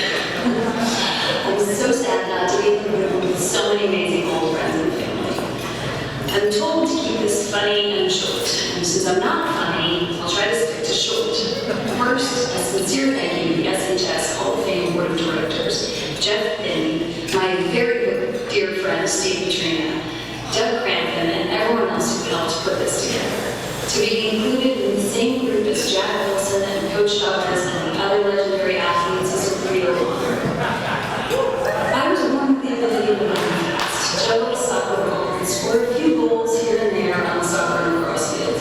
I'm so sad not to be in the room with so many amazing old friends and family. I'm told to keep this funny and short, and since I'm not funny, I'll try to stick to short. First, a sincere thank you to the SHS Hall of Fame Board of Directors, Jeff Binney, my very good dear friend Steve Petrina, Doug Crampton, and everyone else who helped put this together. To be included in the same group as Jack Wilson and Coach Chavez and the other legendary athletes is a real honor. I was born with the ability to run fast, juggle a soccer ball, and score a few goals here and there on the soccer and lacrosse field.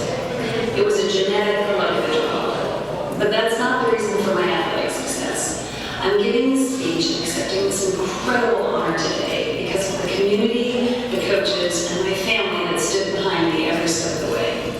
It was a genetic luck of the draw. But that's not the reason for my athletic success. I'm giving this speech and accepting this incredible honor today because of the community, the coaches, and my family that stood behind me every step of the way.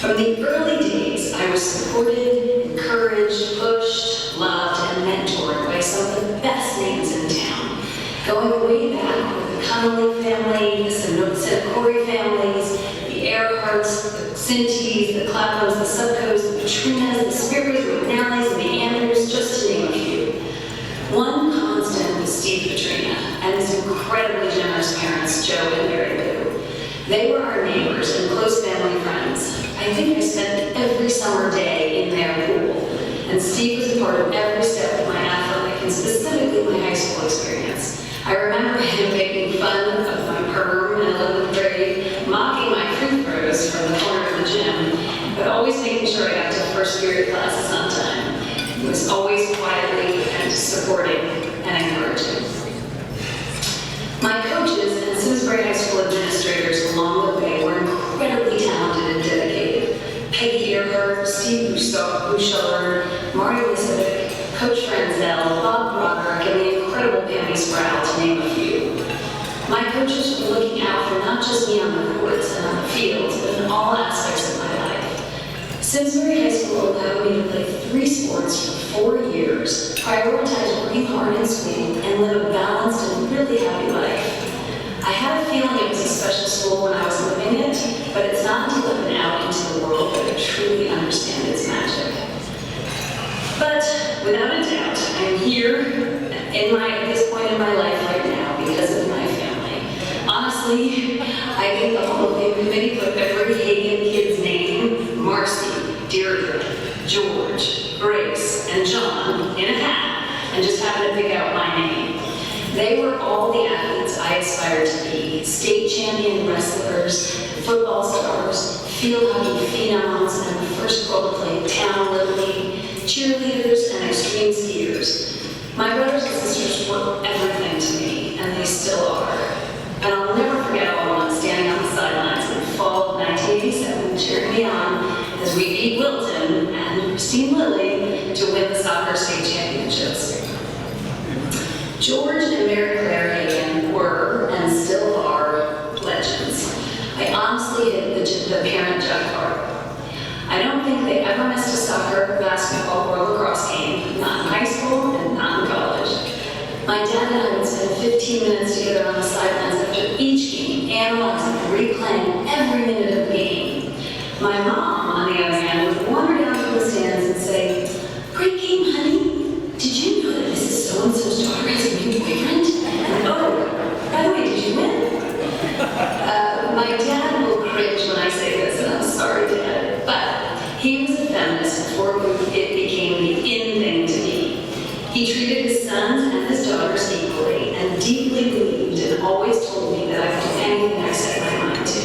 From the early days, I was supported, encouraged, pushed, loved, and mentored by some of the best names in town. Going way back with the Connolly family, the Sinocori families, the Earharts, the Cinties, the Clappos, the Subcos, the Petrinas, the Spears, the McNallys, and the Andrews, just to name a few. One constant was Steve Petrina and his incredibly generous parents, Joe and Mary Lou. They were our neighbors and close family friends. I think I spent every summer day in their pool, and Steve was a part of every step of my athletic and specifically my high school experience. I remember him making fun of my perm in 11th grade, mocking my free throws from the corner of the gym, but always making sure I got to first period classes on time. He was always quietly and supporting and encouraging. My coaches and Simsbury High School administrators along the way were incredibly talented and dedicated. Peggy Earhart, Steve Bouchard, Marty Lisovic, Coach Franzel, Bob Broderick, and the incredible Pammy Sproul, to name a few. My coaches were looking out for not just me on the courts and on the fields, but in all aspects of my life. Simsbury High School allowed me to play 3 sports for 4 years, prioritize working hard in school, and live a balanced and really happy life. I had a feeling it was a special school when I was living it, but it's not until I've been out into the world that I truly understand its magic. But without a doubt, I'm here at this point in my life right now because of my family. Honestly, I think the Hall of Fame committee put every Hagen kid's name, Marcy, Deirdre, George, Grace, and John, in a hat and just happened to pick out my name. They were all the athletes I aspired to be: state champion wrestlers, football stars, field hockey phenoms, and the first girl to play town little league, cheerleaders, and extreme skiers. My brothers and sisters were everything to me, and they still are. And I'll never forget all of them standing on the sidelines in the fall of 1987, cheering me on as we beat Wilton and Christine Lilly to win the soccer state championships. George and Mary Claire Hagen were, and still are, legends. I honestly hit the parent jug part. I don't think they ever missed a soccer, basketball, or lacrosse game, not in high school and not in college. My dad and I would spend 15 minutes together on the sidelines after each game, analyzing and replaying every minute of the game. My mom, on the other hand, would wander down to the stands and say, "Great game, honey. Did you know that Mrs. So-and-so's daughter has a new boyfriend? And oh, by the way, did you win?" My dad will cringe when I say this, and I'm sorry, Dad, but he was a feminist before it became the in thing to be. He treated his sons and his daughters equally, and deeply believed and always told me that I could do anything I set my mind to.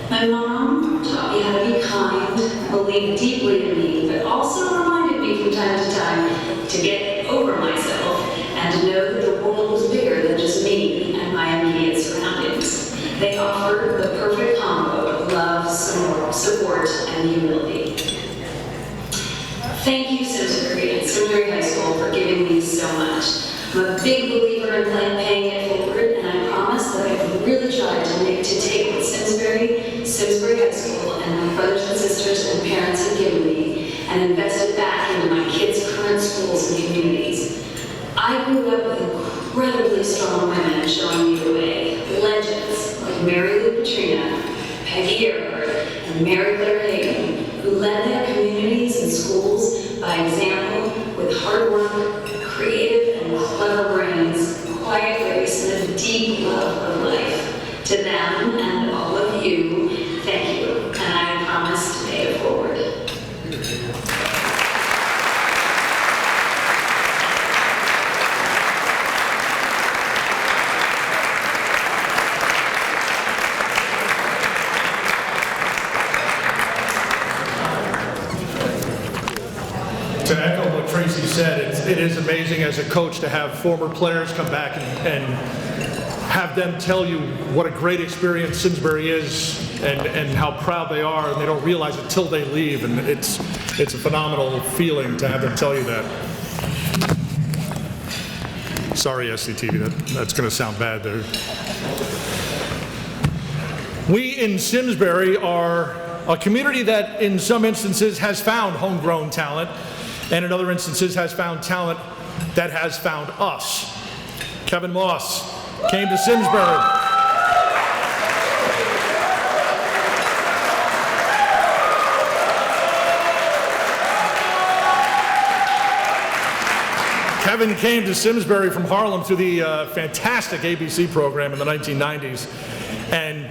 My mom taught me how to be kind, believed deeply in me, but also reminded me from time to time to get over myself and to know that the world was bigger than just me and my immediate surroundings. They offered the perfect combo of love, support, and humility. Thank you, Simsbury and Simsbury High School, for giving me so much. I'm a big believer in paying it forward, and I promise that I've really tried to take what Simsbury High School, and my brothers and sisters and parents have given me and invest it back into my kids' current schools and communities. I grew up with incredibly strong women showing me the way, legends like Mary Lou Petrina, Peggy Earhart, and Mary Claire Hagen, who led their communities and schools by example with hard work, creative and clever brains, quiet grace, and a deep love of life. To them and all of you, thank you, and I promise to pay it forward. To echo what Tracy said, it is amazing as a coach to have former players come back and have them tell you what a great experience Simsbury is and how proud they are, and they don't realize it till they leave, and it's a phenomenal feeling to have them tell you that. Sorry, SCTV, that's going to sound bad there. We in Simsbury are a community that in some instances has found homegrown talent, and in other instances has found talent that has found us. Kevin Moss came to Simsbury. Kevin came to Simsbury from Harlem through the fantastic ABC program in the 1990s, and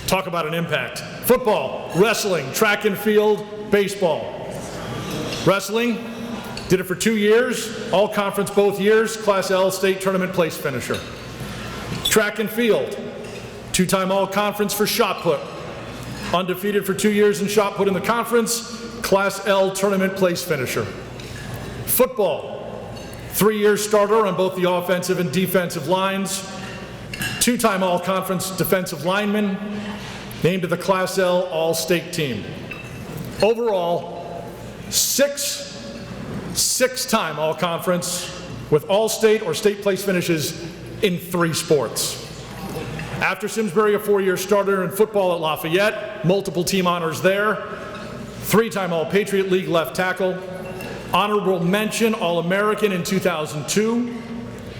talk about an impact. Football, wrestling, track and field, baseball. Wrestling, did it for 2 years, all conference both years, Class L state tournament place finisher. Track and field, 2-time all conference for shot put. Undefeated for 2 years in shot put in the conference, Class L tournament place finisher. Football, 3-year starter on both the offensive and defensive lines. 2-time all conference defensive lineman, named to the Class L all-state team. Overall, 6-time all-conference with all-state or state place finishes in 3 sports. After Simsbury, a 4-year starter in football at Lafayette, multiple team honors there, 3-time All-Patriot League left tackle, honorable mention All-American in 2002,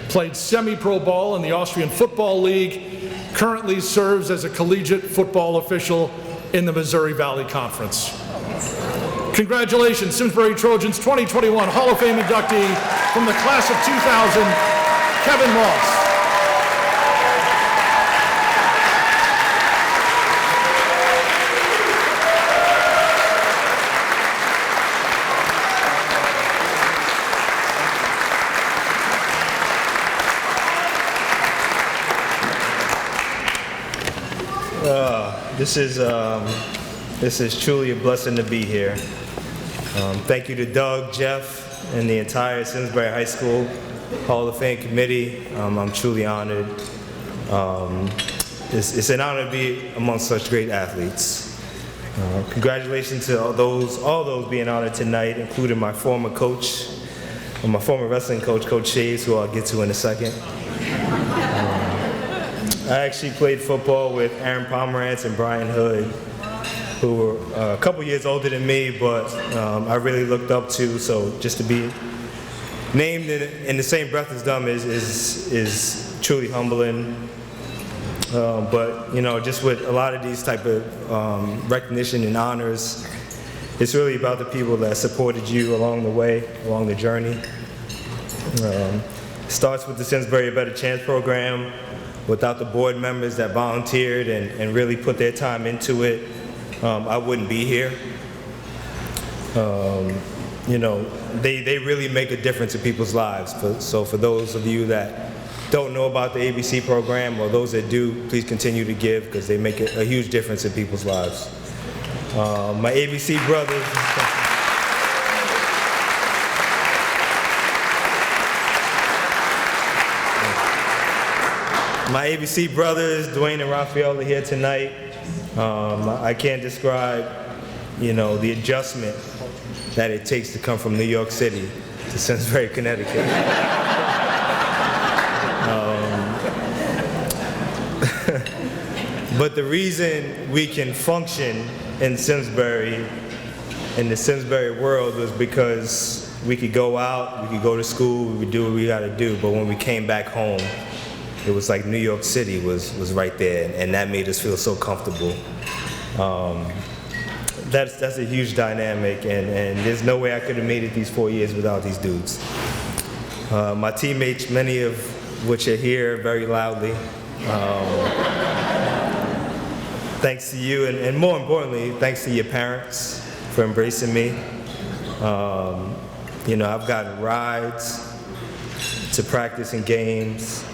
played semi-pro ball in the Austrian Football League, currently serves as a collegiate football official in the Missouri Valley Conference. Congratulations, Simsbury Trojans 2021 Hall of Fame inductee from the class of 2000, Kevin Moss. This is truly a blessing to be here. Thank you to Doug, Jeff, and the entire Simsbury High School Hall of Fame committee. I'm truly honored. It's an honor to be among such great athletes. Congratulations to all those being honored tonight, including my former coach, my former wrestling coach, Coach Shaves, who I'll get to in a second. I actually played football with Aaron Pomerantz and Brian Hood, who were a couple years older than me, but I really looked up to. So just to be named in the same breath as them is truly humbling. But you know, just with a lot of these type of recognition and honors, it's really about the people that supported you along the way, along the journey. It starts with the Simsbury A Better Chance program. Without the board members that volunteered and really put their time into it, I wouldn't be here. You know, they really make a difference in people's lives. So for those of you that don't know about the ABC program, or those that do, please continue to give, because they make a huge difference in people's lives. My ABC brothers. My ABC brothers, Dwayne and Raphael, are here tonight. I can't describe, you know, the adjustment that it takes to come from New York City to Simsbury, Connecticut. But the reason we can function in Simsbury, in the Simsbury world, was because we could go out, we could go to school, we would do what we got to do, but when we came back home, it was like New York City was right there, and that made us feel so comfortable. That's a huge dynamic, and there's no way I could have made it these 4 years without these dudes. My teammates, many of which are here very loudly. Thanks to you, and more importantly, thanks to your parents for embracing me. You know, I've gotten rides to practice and games.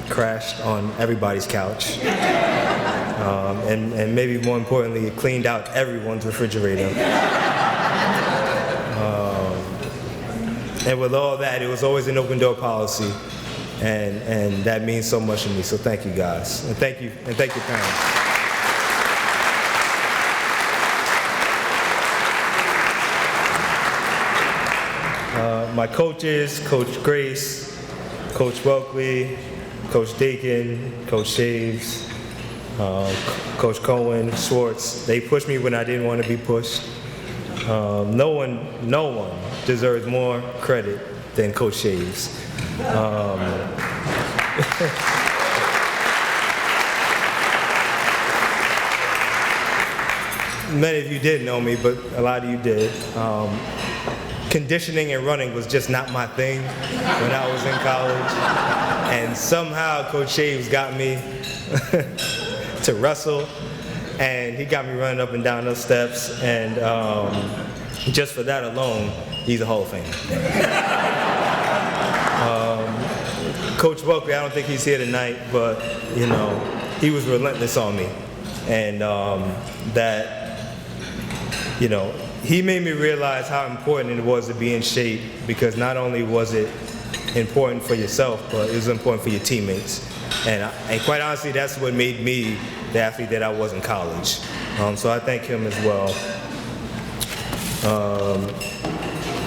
Crashed on everybody's couch, and maybe more importantly, it cleaned out everyone's refrigerator. And with all that, it was always an open door policy, and that means so much to me. So thank you guys, and thank you parents. My coaches, Coach Grace, Coach Welkley, Coach Dakin, Coach Shaves, Coach Cohen, Schwartz, they pushed me when I didn't want to be pushed. No one deserves more credit than Coach Shaves. Many of you didn't know me, but a lot of you did. Conditioning and running was just not my thing when I was in college. And somehow Coach Shaves got me to wrestle, and he got me running up and down those steps, and just for that alone, he's a Hall of Famer. Coach Welkley, I don't think he's here tonight, but you know, he was relentless on me, and that, you know, he made me realize how important it was to be in shape, because not only was it important for yourself, but it was important for your teammates. And quite honestly, that's what made me the athlete that I was in college. So I thank him as well.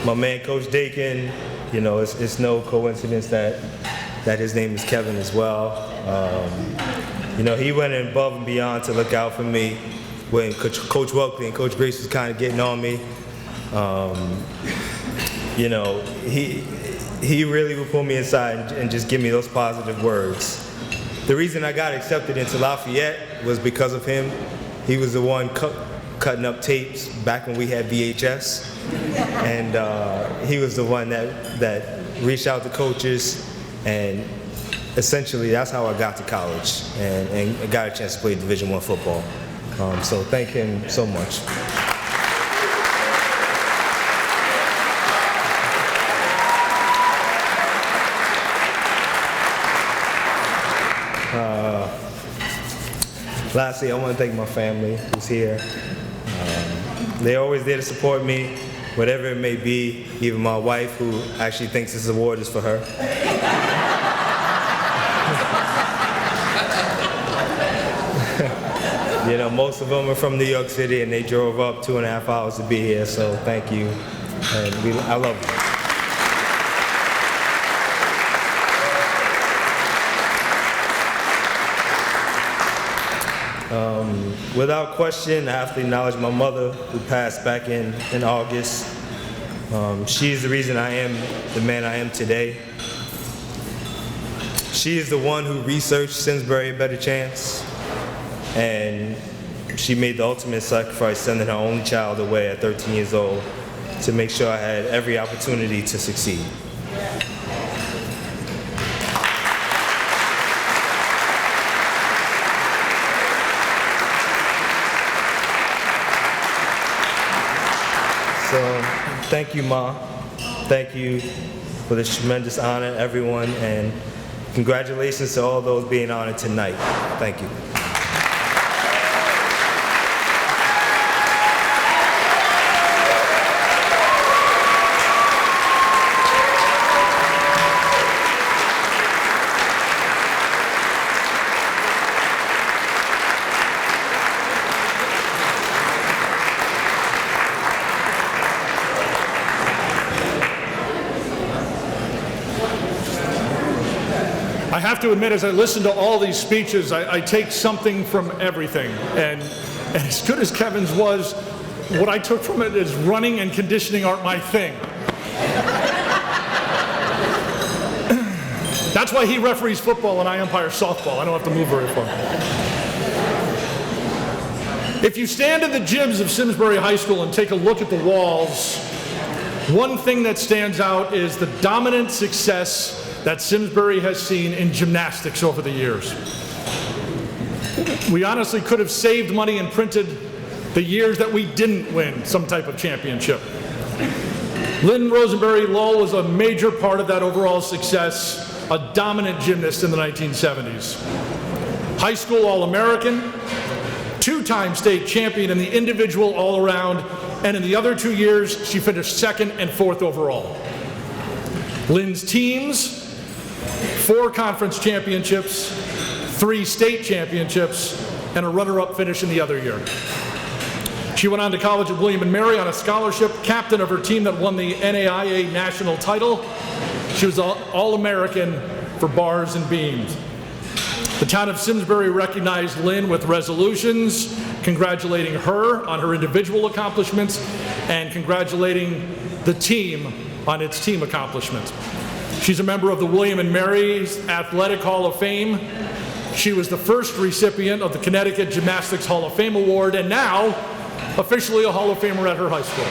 My man, Coach Dakin, you know, it's no coincidence that his name is Kevin as well. You know, he went above and beyond to look out for me when Coach Welkley and Coach Grace was kind of getting on me. You know, he really would pull me aside and just give me those positive words. The reason I got accepted into Lafayette was because of him. He was the one cutting up tapes back when we had VHS, and he was the one that reached out to coaches, and essentially that's how I got to college and got a chance to play Division I football. So thank him so much. Lastly, I want to thank my family who's here. They're always there to support me, whatever it may be, even my wife, who actually thinks this award is for her. You know, most of them are from New York City, and they drove up 2.5 hours to be here, so thank you. And I love you. Without question, I have to acknowledge my mother, who passed back in August. She's the reason I am the man I am today. She is the one who researched Simsbury A Better Chance, and she made the ultimate sacrifice, sending her only child away at 13 years old to make sure I had every opportunity to succeed. So, thank you, Ma. Thank you for this tremendous honor, everyone, and congratulations to all those being honored tonight. Thank you. I have to admit, as I listen to all these speeches, I take something from everything. And as good as Kevin's was, what I took from it is running and conditioning aren't my thing. That's why he referees football and I umpire softball. I don't have to move very far. If you stand in the gyms of Simsbury High School and take a look at the walls, one thing that stands out is the dominant success that Simsbury has seen in gymnastics over the years. We honestly could have saved money and printed the years that we didn't win some type of championship. Lynn Rosenberry Lowell was a major part of that overall success, a dominant gymnast in the 1970s. High school All-American, two-time state champion in the individual all-around, and in the other 2 years, she finished second and fourth overall. Lynn's teams, 4 conference championships, 3 state championships, and a runner-up finish in the other year. She went on to college at William & Mary on a scholarship, captain of her team that won the NAIA national title. She was All-American for bars and beams. The town of Simsbury recognized Lynn with resolutions, congratulating her on her individual accomplishments and congratulating the team on its team accomplishments. She's a member of the William & Mary's Athletic Hall of Fame. She was the first recipient of the Connecticut Gymnastics Hall of Fame Award, and now officially a Hall of Famer at her high school.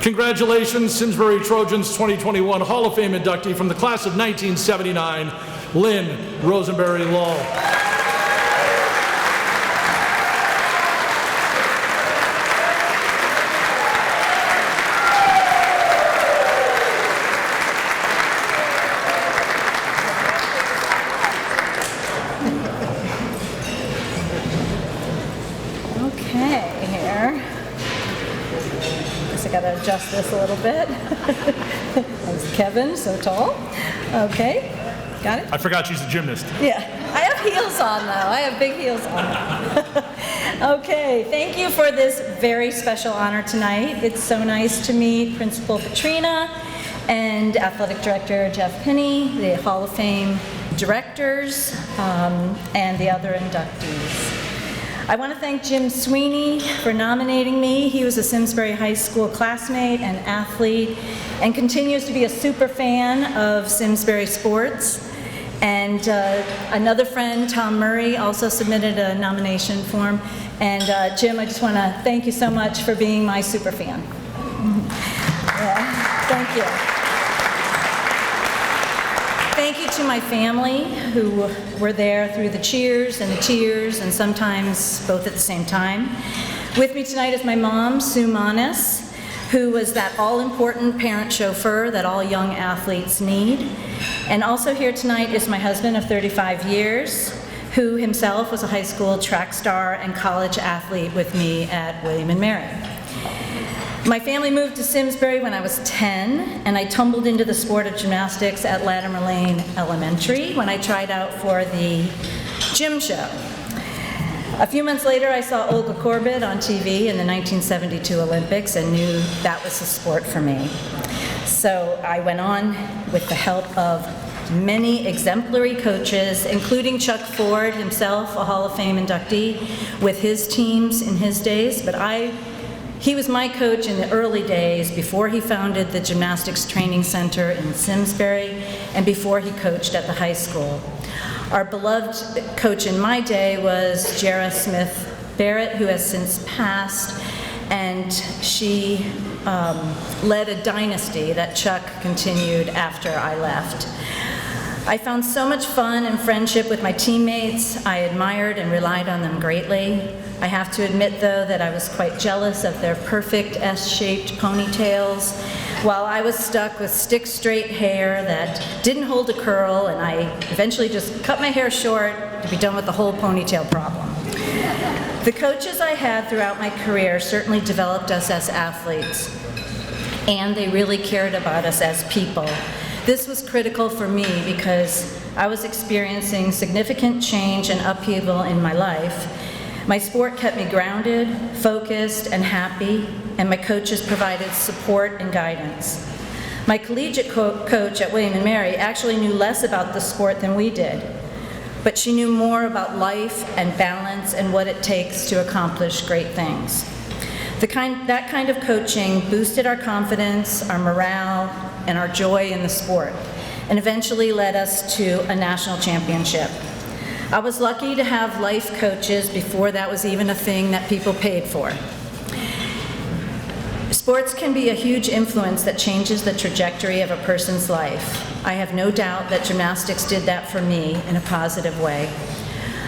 Congratulations, Simsbury Trojans 2021 Hall of Fame inductee from the class of 1979, Lynn Rosenberry Lowell. Adjust this a little bit. There's Kevin, so tall. Okay, got it? I forgot she's a gymnast. Yeah, I have heels on though. I have big heels on. Okay, thank you for this very special honor tonight. It's so nice to meet Principal Petrina and Athletic Director Jeff Penny, the Hall of Fame directors, and the other inductees. I want to thank Jim Sweeney for nominating me. He was a Simsbury High School classmate and athlete and continues to be a super fan of Simsbury sports. And another friend, Tom Murray, also submitted a nomination form. And Jim, I just want to thank you so much for being my super fan. Thank you. Thank you to my family who were there through the cheers and the tears and sometimes both at the same time. With me tonight is my mom, Sue Manis, who was that all-important parent chauffeur that all young athletes need. And also here tonight is my husband of 35 years, who himself was a high school track star and college athlete with me at William & Mary. My family moved to Simsbury when I was 10, and I tumbled into the sport of gymnastics at Latimer Lane Elementary when I tried out for the gym show. A few months later, I saw Olga Korbut on TV in the 1972 Olympics and knew that was the sport for me. So I went on with the help of many exemplary coaches, including Chuck Ford himself, a Hall of Fame inductee, with his teams in his days, but he was my coach in the early days before he founded the Gymnastics Training Center in Simsbury and before he coached at the high school. Our beloved coach in my day was Jera Smith Barrett, who has since passed, and she led a dynasty that Chuck continued after I left. I found so much fun and friendship with my teammates. I admired and relied on them greatly. I have to admit, though, that I was quite jealous of their perfect S-shaped ponytails, while I was stuck with stick-straight hair that didn't hold a curl, and I eventually just cut my hair short to be done with the whole ponytail problem. The coaches I had throughout my career certainly developed us as athletes, and they really cared about us as people. This was critical for me because I was experiencing significant change and upheaval in my life. My sport kept me grounded, focused, and happy, and my coaches provided support and guidance. My collegiate coach at William & Mary actually knew less about the sport than we did, but she knew more about life and balance and what it takes to accomplish great things. That kind of coaching boosted our confidence, our morale, and our joy in the sport, and eventually led us to a national championship. I was lucky to have life coaches before that was even a thing that people paid for. Sports can be a huge influence that changes the trajectory of a person's life. I have no doubt that gymnastics did that for me in a positive way.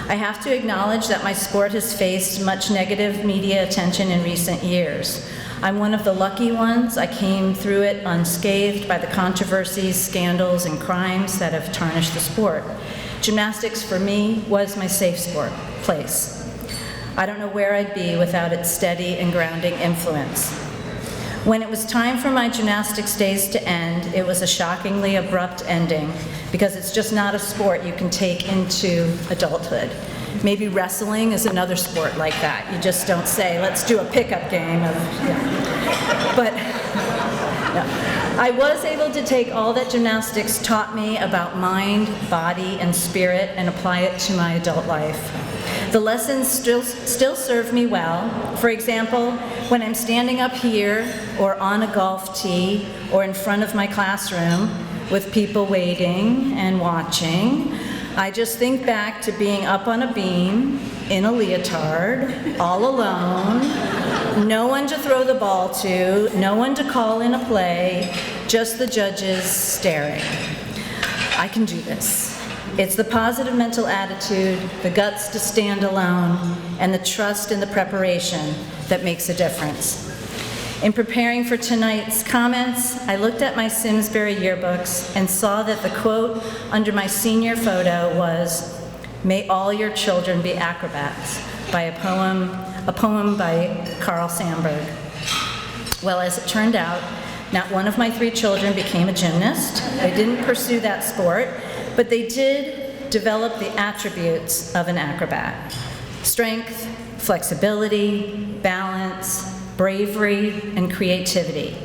I have to acknowledge that my sport has faced much negative media attention in recent years. I'm one of the lucky ones. I came through it unscathed by the controversies, scandals, and crimes that have tarnished the sport. Gymnastics, for me, was my safe sport place. I don't know where I'd be without its steady and grounding influence. When it was time for my gymnastics days to end, it was a shockingly abrupt ending because it's just not a sport you can take into adulthood. Maybe wrestling is another sport like that. You just don't say, let's do a pickup game of, But I was able to take all that gymnastics taught me about mind, body, and spirit and apply it to my adult life. The lessons still serve me well. For example, when I'm standing up here or on a golf tee or in front of my classroom with people waiting and watching, I just think back to being up on a beam in a leotard, all alone, no one to throw the ball to, no one to call in a play, just the judges staring. I can do this. It's the positive mental attitude, the guts to stand alone, and the trust in the preparation that makes a difference. In preparing for tonight's comments, I looked at my Simsbury yearbooks and saw that the quote under my senior photo was, "May all your children be acrobats," by a poem by Carl Sandburg. Well, as it turned out, not one of my 3 children became a gymnast. They didn't pursue that sport, but they did develop the attributes of an acrobat: strength, flexibility, balance, bravery, and creativity.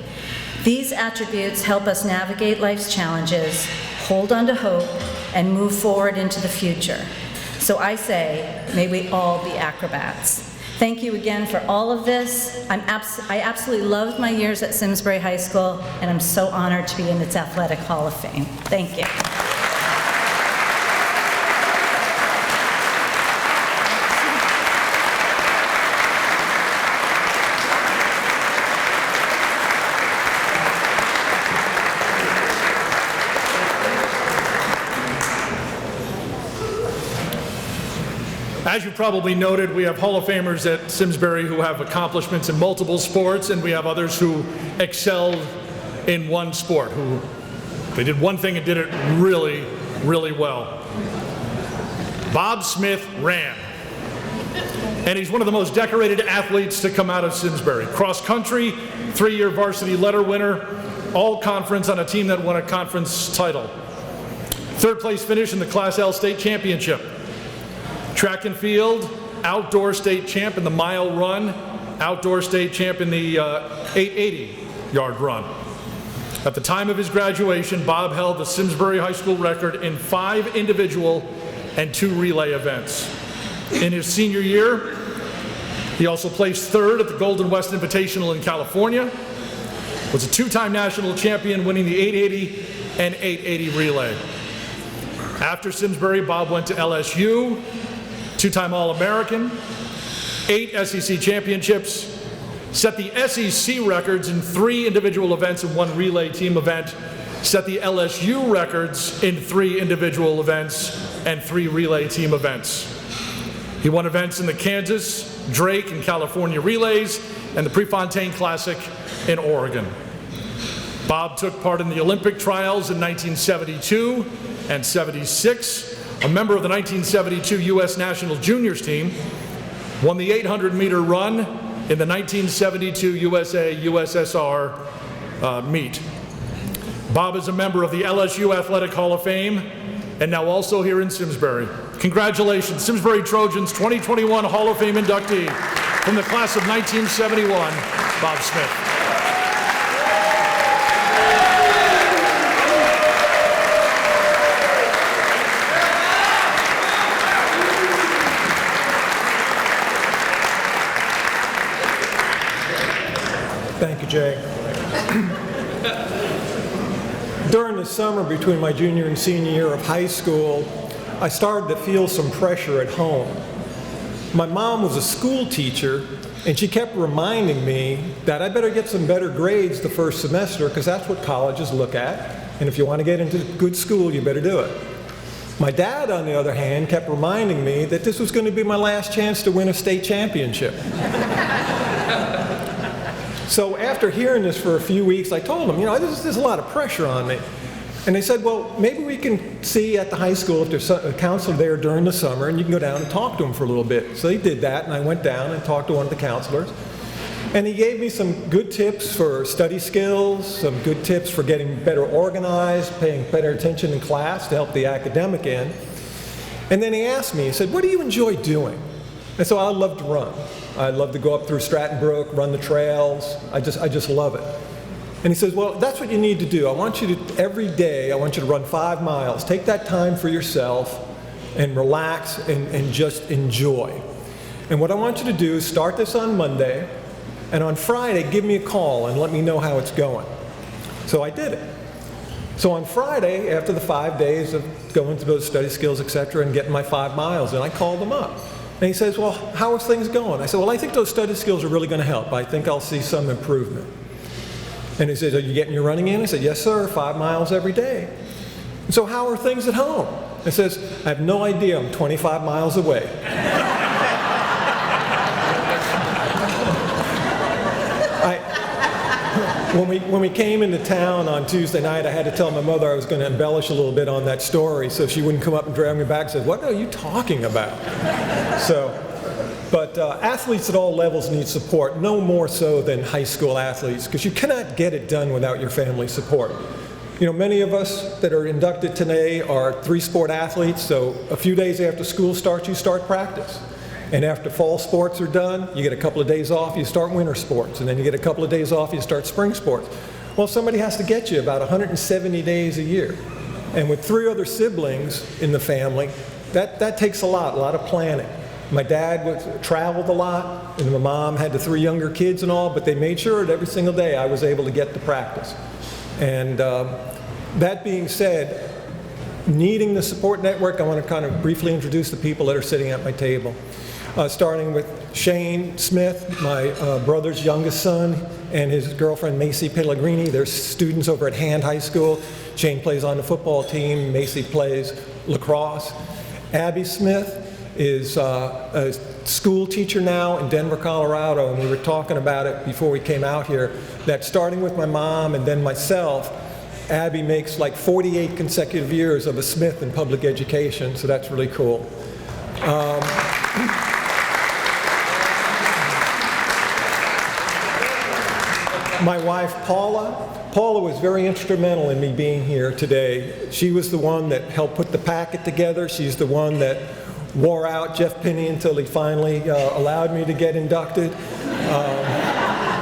These attributes help us navigate life's challenges, hold on to hope, and move forward into the future. So I say, may we all be acrobats. Thank you again for all of this. I absolutely loved my years at Simsbury High School, and I'm so honored to be in its Athletic Hall of Fame. Thank you. As you probably noted, we have Hall of Famers at Simsbury who have accomplishments in multiple sports, and we have others who excelled in one sport, who they did one thing and did it really, really well. Bob Smith ran, and he's one of the most decorated athletes to come out of Simsbury. Cross country, 3-year varsity letter winner, all conference on a team that won a conference title. 3rd place finish in the Class L state championship. Track and field, outdoor state champ in the mile run, outdoor state champ in the 880-yard run. At the time of his graduation, Bob held the Simsbury High School record in 5 individual and 2 relay events. In his senior year, he also placed 3rd at the Golden West Invitational in California, was a 2-time national champion, winning the 880 and 880 relay. After Simsbury, Bob went to LSU, 2-time All-American, 8 SEC championships, set the SEC records in 3 individual events and 1 relay team event, set the LSU records in 3 individual events and 3 relay team events. He won events in the Kansas, Drake, and California relays, and the Prefontaine Classic in Oregon. Bob took part in the Olympic trials in 1972 and 76, a member of the 1972 U.S. National Juniors team, won the 800-meter run in the 1972 USA-USSR meet. Bob is a member of the LSU Athletic Hall of Fame and now also here in Simsbury. Congratulations, Simsbury Trojans 2021 Hall of Fame inductee from the class of 1971, Bob Smith. Thank you, Jay. During the summer between my junior and senior year of high school, I started to feel some pressure at home. My mom was a school teacher, and she kept reminding me that I better get some better grades the first semester because that's what colleges look at, and if you want to get into good school, you better do it. My dad, on the other hand, kept reminding me that this was going to be my last chance to win a state championship. So after hearing this for a few weeks, I told them, you know, there's a lot of pressure on me. And they said, well, maybe we can see at the high school if there's a counselor there during the summer, and you can go down and talk to him for a little bit. So they did that, and I went down and talked to one of the counselors. And he gave me some good tips for study skills, some good tips for getting better organized, paying better attention in class to help the academic end. And then he asked me, he said, what do you enjoy doing? And so I love to run. I love to go up through Stratton Brook, run the trails. I just love it. And he says, well, that's what you need to do. I want you to, every day, I want you to run 5 miles. Take that time for yourself and relax and just enjoy. And what I want you to do is start this on Monday, and on Friday, give me a call and let me know how it's going. So I did it. So on Friday, after the 5 days of going through those study skills, et cetera, and getting my 5 miles, and I called him up. And he says, well, how are things going? I said, well, I think those study skills are really going to help. I think I'll see some improvement. And he says, are you getting your running in? I said, yes, sir, 5 miles every day. And so how are things at home? He says, I have no idea. I'm 25 miles away. When we came into town on Tuesday night, I had to tell my mother I was going to embellish a little bit on that story so she wouldn't come up and drag me back and say, what are you talking about? But athletes at all levels need support, no more so than high school athletes, because you cannot get it done without your family support. You know, many of us that are inducted today are 3-sport athletes, so a few days after school starts, you start practice. And after fall sports are done, you get a couple of days off, you start winter sports. And then you get a couple of days off, you start spring sports. Well, somebody has to get you about 170 days a year. And with 3 other siblings in the family, that takes a lot of planning. My dad traveled a lot, and my mom had the 3 younger kids and all, but they made sure that every single day I was able to get to practice. And that being said, needing the support network, I want to kind of briefly introduce the people that are sitting at my table. Starting with Shane Smith, my brother's youngest son, and his girlfriend Macy Pellegrini. They're students over at Hand High School. Shane plays on the football team, Macy plays lacrosse. Abby Smith is a school teacher now in Denver, Colorado, and we were talking about it before we came out here, that starting with my mom and then myself, Abby makes like 48 consecutive years of a Smith in public education, so that's really cool. My wife, Paula was very instrumental in me being here today. She was the one that helped put the packet together. She's the one that wore out Jeff Pinney until he finally allowed me to get inducted.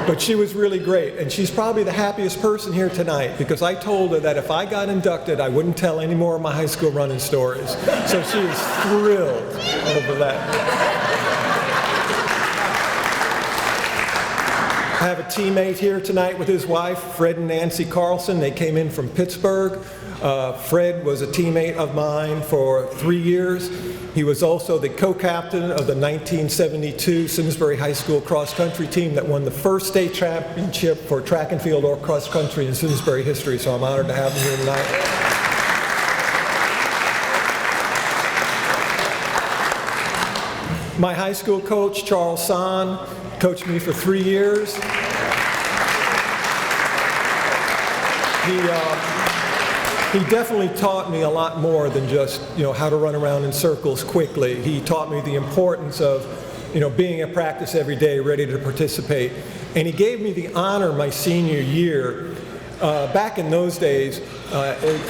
But she was really great, and she's probably the happiest person here tonight because I told her that if I got inducted, I wouldn't tell any more of my high school running stories. So she was thrilled over that. I have a teammate here tonight with his wife, Fred and Nancy Carlson. They came in from Pittsburgh. Fred was a teammate of mine for 3 years. He was also the co-captain of the 1972 Simsbury High School cross-country team that won the first state championship for track and field or cross-country in Simsbury history, so I'm honored to have him here tonight. My high school coach, Charles San, coached me for 3 years. He definitely taught me a lot more than just, how to run around in circles quickly. He taught me the importance of, being at practice every day, ready to participate. And he gave me the honor my senior year. Back in those days,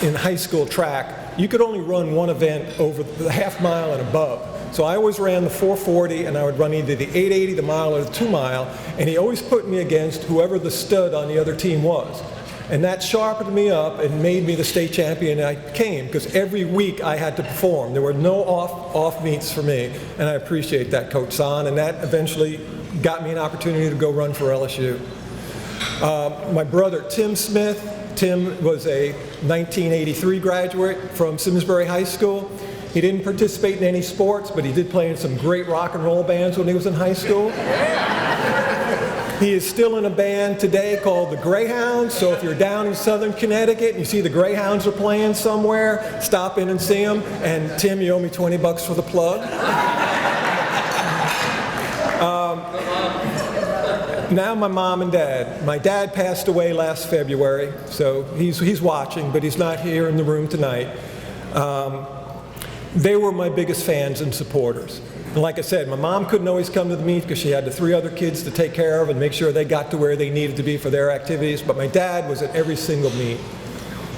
in high school track, you could only run one event over the half mile and above. So I always ran the 440, and I would run either the 880, the mile, or the 2 mile, and he always put me against whoever the stud on the other team was. And that sharpened me up and made me the state champion I came, because every week I had to perform. There were no off meets for me, and I appreciate that, Coach San, and that eventually got me an opportunity to go run for LSU. My brother, Tim Smith. Tim was a 1983 graduate from Simsbury High School. He didn't participate in any sports, but he did play in some great rock and roll bands when he was in high school. He is still in a band today called the Greyhounds, so if you're down in southern Connecticut and you see the Greyhounds are playing somewhere, stop in and see them. And Tim, you owe me $20 for the plug. Now my mom and dad. My dad passed away last February, so he's watching, but he's not here in the room tonight. They were my biggest fans and supporters. And like I said, my mom couldn't always come to the meet because she had the 3 other kids to take care of and make sure they got to where they needed to be for their activities, but my dad was at every single meet.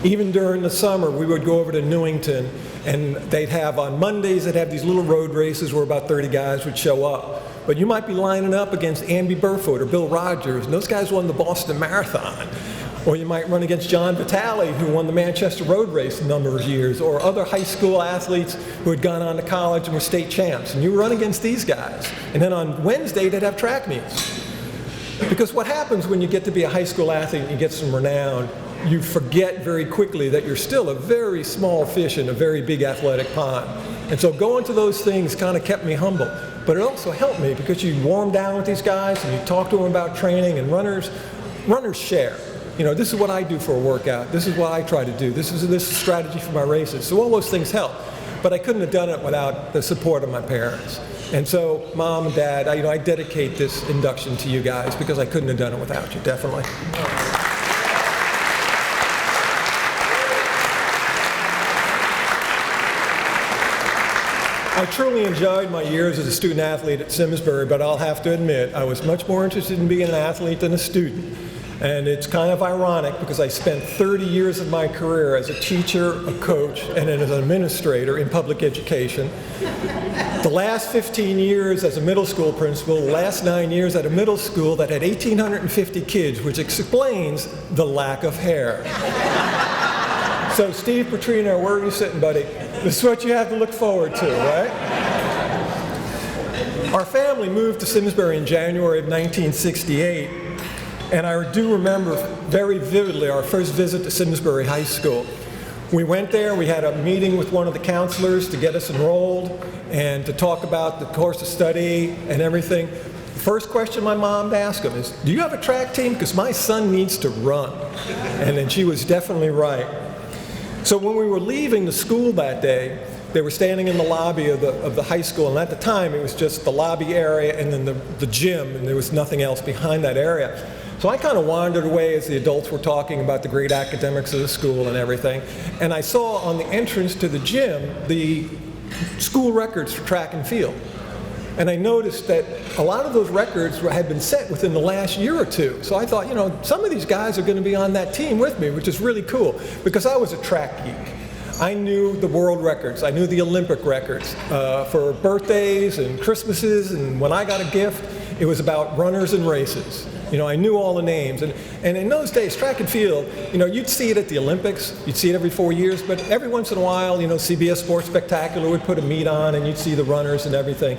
Even during the summer, we would go over to Newington, and they'd have, on Mondays, they'd have these little road races where about 30 guys would show up. But you might be lining up against Amby Burfoot or Bill Rogers, and those guys won the Boston Marathon. Or you might run against John Vitale, who won the Manchester Road Race a number of years, or other high school athletes who had gone on to college and were state champs. And you run against these guys. And then on Wednesday, they'd have track meets. Because what happens when you get to be a high school athlete and you get some renown, you forget very quickly that you're still a very small fish in a very big athletic pond. And so going to those things kind of kept me humble. But it also helped me because you warm down with these guys and you talk to them about training, and runners share. This is what I do for a workout. This is what I try to do. This is a strategy for my races. So all those things help. But I couldn't have done it without the support of my parents. And so, Mom and Dad, I dedicate this induction to you guys because I couldn't have done it without you, definitely. I truly enjoyed my years as a student athlete at Simsbury, but I'll have to admit, I was much more interested in being an athlete than a student. And it's kind of ironic because I spent 30 years of my career as a teacher, a coach, and as an administrator in public education. The last 15 years as a middle school principal, the last 9 years at a middle school that had 1,850 kids, which explains the lack of hair. So Steve Petrino, where are you sitting, buddy? This is what you have to look forward to, right? Our family moved to Simsbury in January of 1968, and I do remember very vividly our first visit to Simsbury High School. We went there, we had a meeting with one of the counselors to get us enrolled and to talk about the course of study and everything. The first question my mom asked him is, do you have a track team? Because my son needs to run. And then she was definitely right. So when we were leaving the school that day, they were standing in the lobby of the high school, and at the time it was just the lobby area and then the gym, and there was nothing else behind that area. So I kind of wandered away as the adults were talking about the great academics of the school and everything, and I saw on the entrance to the gym the school records for track and field. And I noticed that a lot of those records had been set within the last year or two. So I thought, you know, some of these guys are going to be on that team with me, which is really cool, because I was a track geek. I knew the world records. I knew the Olympic records for birthdays and Christmases, and when I got a gift, it was about runners and races. You know, I knew all the names. And in those days, track and field, you know, you'd see it at the Olympics. You'd see it every 4 years, but every once in a while, you know, CBS Sports Spectacular would put a meet on, and you'd see the runners and everything.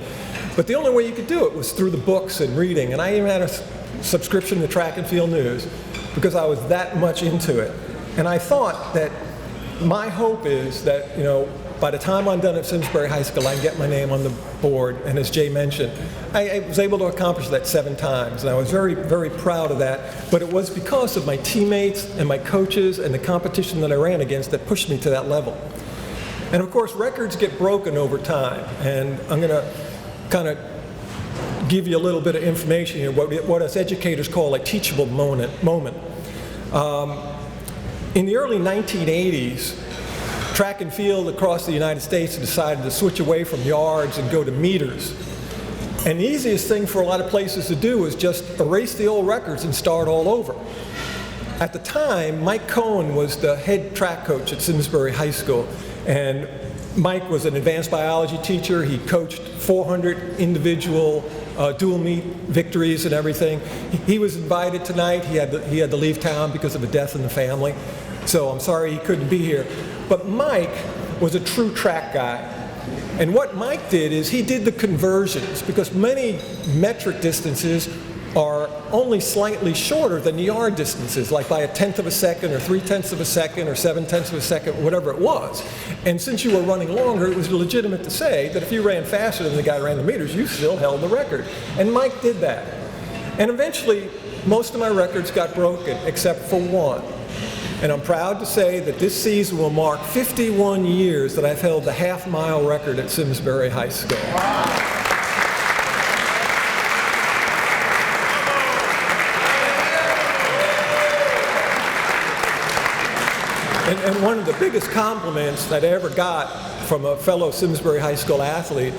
But the only way you could do it was through the books and reading. And I even had a subscription to Track and Field News because I was that much into it. And I thought that my hope is that, you know, by the time I'm done at Simsbury High School, I can get my name on the board. And as Jay mentioned, I was able to accomplish that 7 times. And I was very, very proud of that. But it was because of my teammates and my coaches and the competition that I ran against that pushed me to that level. And of course, records get broken over time. And I'm going to kind of give you a little bit of information here, what us educators call a teachable moment. In the early 1980s, track and field across the United States decided to switch away from yards and go to meters. And the easiest thing for a lot of places to do was just erase the old records and start all over. At the time, Mike Cohen was the head track coach at Simsbury High School. And Mike was an advanced biology teacher. He coached 400 individual dual meet victories and everything. He was invited tonight. He had to leave town because of a death in the family. So I'm sorry he couldn't be here. But Mike was a true track guy. And what Mike did is he did the conversions, because many metric distances are only slightly shorter than the yard distances, like by 1/10 of a second or 3/10 of a second or 7/10 of a second, whatever it was. And since you were running longer, it was legitimate to say that if you ran faster than the guy who ran the meters, you still held the record. And Mike did that. And eventually, most of my records got broken, except for one. And I'm proud to say that this season will mark 51 years that I've held the half-mile record at Simsbury High School. And one of the biggest compliments that I ever got from a fellow Simsbury High School athlete,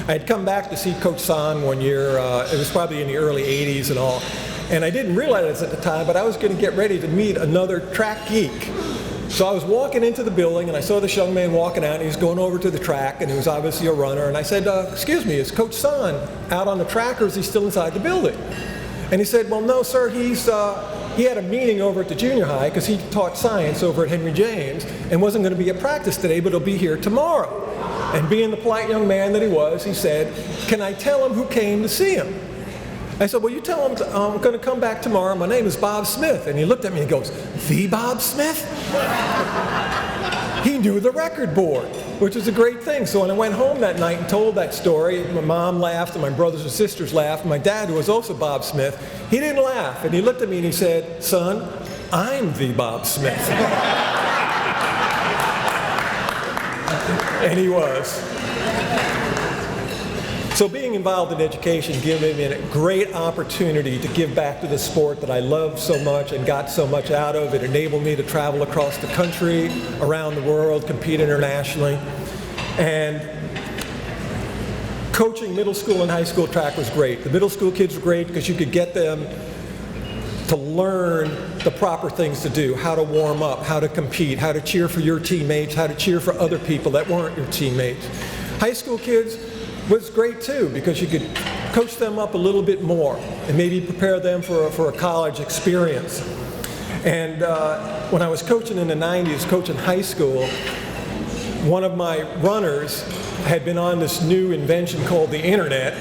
I had come back to see Coach San one year. It was probably in the early 80s and all. And I didn't realize at the time, but I was going to get ready to meet another track geek. So I was walking into the building, and I saw this young man walking out, and he was going over to the track, and he was obviously a runner. And I said, excuse me, is Coach San out on the track, or is he still inside the building? And he said, well, no, sir, he had a meeting over at the junior high, because he taught science over at Henry James, and wasn't going to be at practice today, but he'll be here tomorrow. And being the polite young man that he was, he said, can I tell him who came to see him? I said, well, you tell him I'm going to come back tomorrow. My name is Bob Smith. And he looked at me and goes, the Bob Smith? He knew the record board, which was a great thing. So when I went home that night and told that story, my mom laughed and my brothers and sisters laughed. And my dad, who was also Bob Smith, he didn't laugh. And he looked at me and he said, son, I'm the Bob Smith. And he was. So being involved in education gave me a great opportunity to give back to the sport that I loved so much and got so much out of. It enabled me to travel across the country, around the world, compete internationally. And coaching middle school and high school track was great. The middle school kids were great because you could get them to learn the proper things to do, how to warm up, how to compete, how to cheer for your teammates, how to cheer for other people that weren't your teammates. High school kids was great too, because you could coach them up a little bit more and maybe prepare them for a college experience. And when I was coaching in the 90s, coaching high school, one of my runners had been on this new invention called the internet.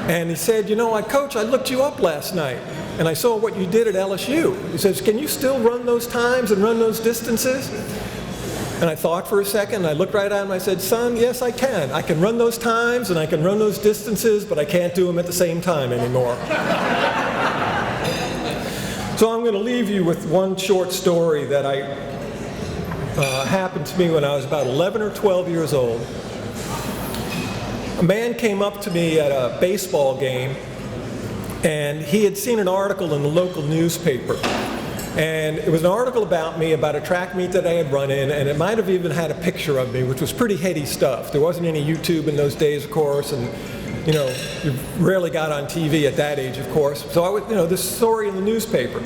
And he said, you know, Coach, I looked you up last night, and I saw what you did at LSU. He says, can you still run those times and run those distances? And I thought for a second, and I looked right at him, and I said, son, yes, I can. I can run those times, and I can run those distances, but I can't do them at the same time anymore. So I'm going to leave you with one short story that happened to me when I was about 11 or 12 years old. A man came up to me at a baseball game, and he had seen an article in the local newspaper. And it was an article about me, about a track meet that I had run in, and it might have even had a picture of me, which was pretty heady stuff. There wasn't any YouTube in those days, of course, and you know, you rarely got on TV at that age, of course. So I was, you know, this story in the newspaper.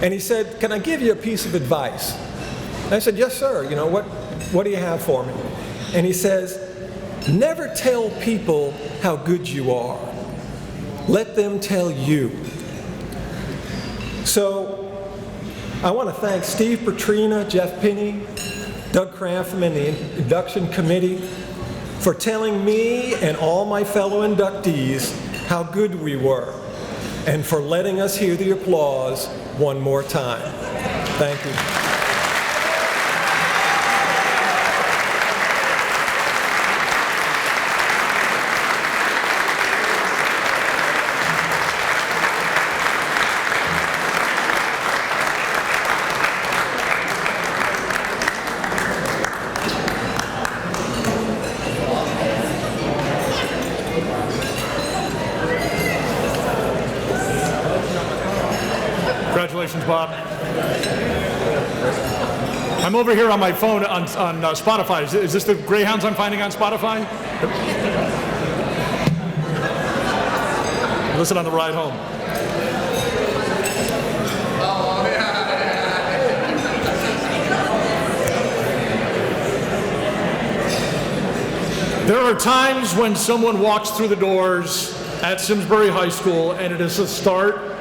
And he said, can I give you a piece of advice? And I said, yes, sir. You know, what do you have for me? And he says, never tell people how good you are. Let them tell you. So I want to thank Steve Petrina, Jeff Pinney, Doug Cranfam, and the induction committee for telling me and all my fellow inductees how good we were, and for letting us hear the applause one more time. Thank you. Congratulations, Bob. I'm over here on my phone on Spotify. Is this the Greyhounds I'm finding on Spotify? Listen on the ride home. There are times when someone walks through the doors at Simsbury High School and it is the start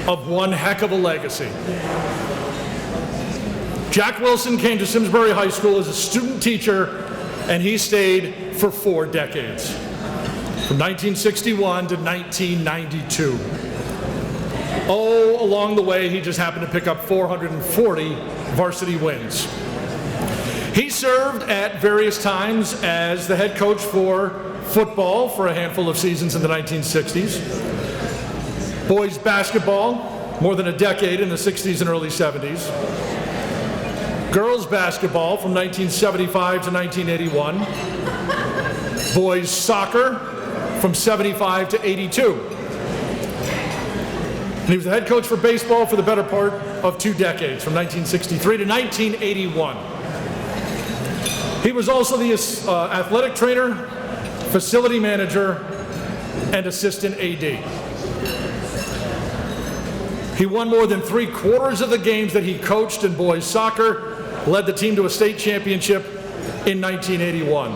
of one heck of a legacy. Jack Wilson came to Simsbury High School as a student teacher, and he stayed for 4 decades, from 1961 to 1992. Oh, along the way, he just happened to pick up 440 varsity wins. He served at various times as the head coach for football for a handful of seasons in the 1960s. Boys basketball, more than a decade in the 60s and early 70s. Girls basketball from 1975 to 1981. Boys soccer from 75 to 82. And he was the head coach for baseball for the better part of 2 decades, from 1963 to 1981. He was also the athletic trainer, facility manager, and assistant AD. He won more than 3/4 of the games that he coached in boys soccer, led the team to a state championship in 1981.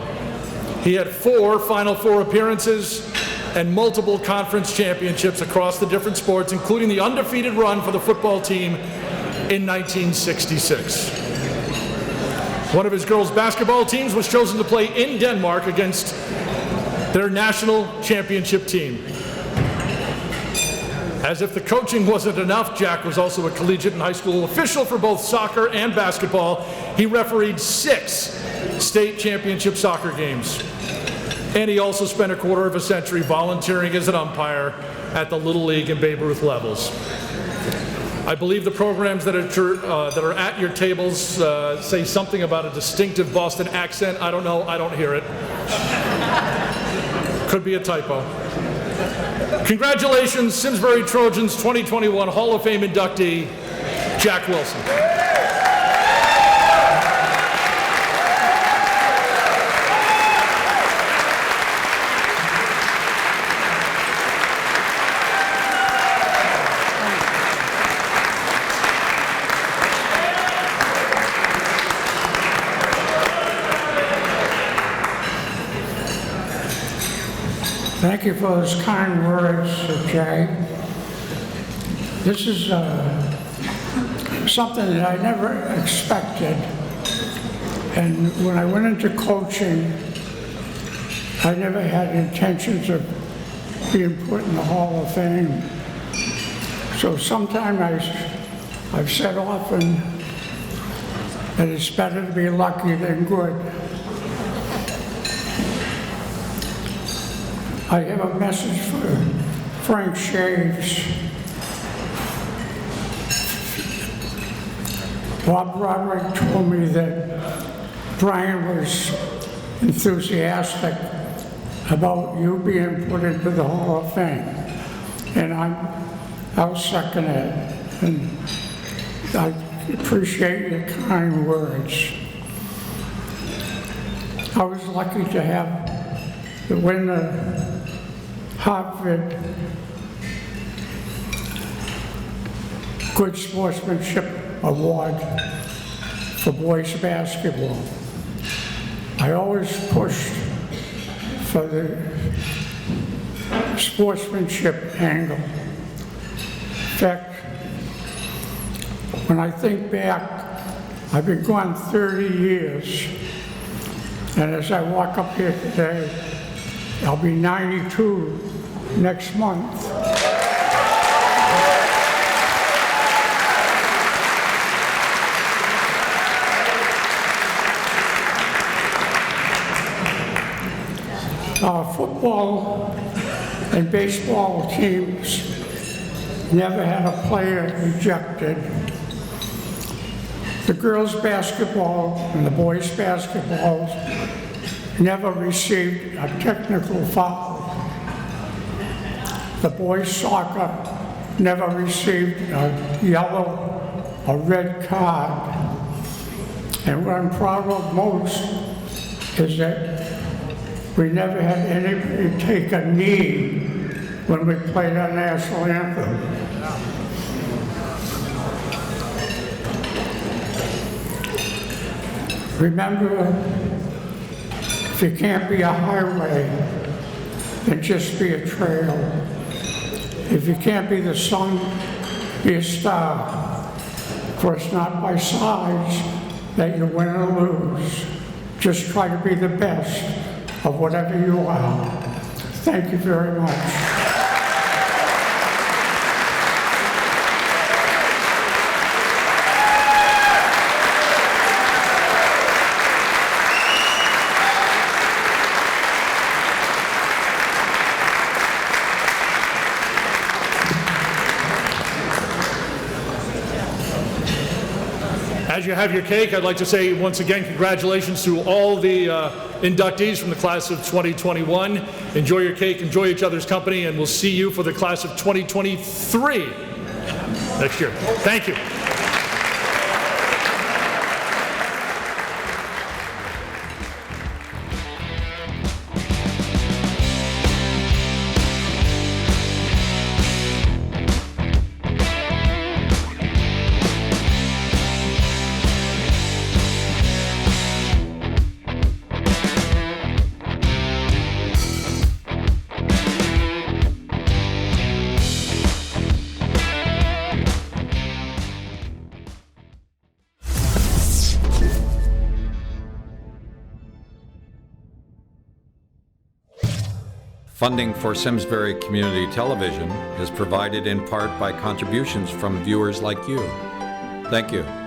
He had 4 Final Four appearances and multiple conference championships across the different sports, including the undefeated run for the football team in 1966. One of his girls' basketball teams was chosen to play in Denmark against their national championship team. As if the coaching wasn't enough, Jack was also a collegiate and high school official for both soccer and basketball. He refereed 6 state championship soccer games. And he also spent a 1/4 of a century volunteering as an umpire at the Little League and Babe Ruth levels. I believe the programs that are at your tables say something about a distinctive Boston accent. I don't know, I don't hear it. Could be a typo. Congratulations, Simsbury Trojans 2021 Hall of Fame inductee, Jack Wilson. Thank you for those kind words, Jay. This is something that I never expected. And when I went into coaching, I never had intentions of being put in the Hall of Fame. So sometimes I've said often that it's better to be lucky than good. I have a message for Frank Shaves. Bob Broderick told me that Brian was enthusiastic about you being put into the Hall of Fame. And I'll second it. And I appreciate your kind words. I was lucky to win the Hartford Good Sportsmanship Award for boys basketball. I always pushed for the sportsmanship angle. In fact, when I think back, I've been gone 30 years, and as I walk up here today, I'll be 92 next month. Football and baseball teams never had a player rejected. The girls' basketball and the boys' basketball never received a technical foul. The boys' soccer never received a yellow or red card. And what I'm proud of most is that we never had anybody take a knee when we played our national anthem. Remember, if you can't be a highway, then just be a trail. If you can't be the sun, be a star. For it's not by size that you win or lose. Just try to be the best of whatever you are. Thank you very much. As you have your cake, I'd like to say once again congratulations to all the inductees from the class of 2021. Enjoy your cake, enjoy each other's company, and we'll see you for the class of 2023 next year. Thank you. Funding for Simsbury Community Television is provided in part by contributions from viewers like you. Thank you.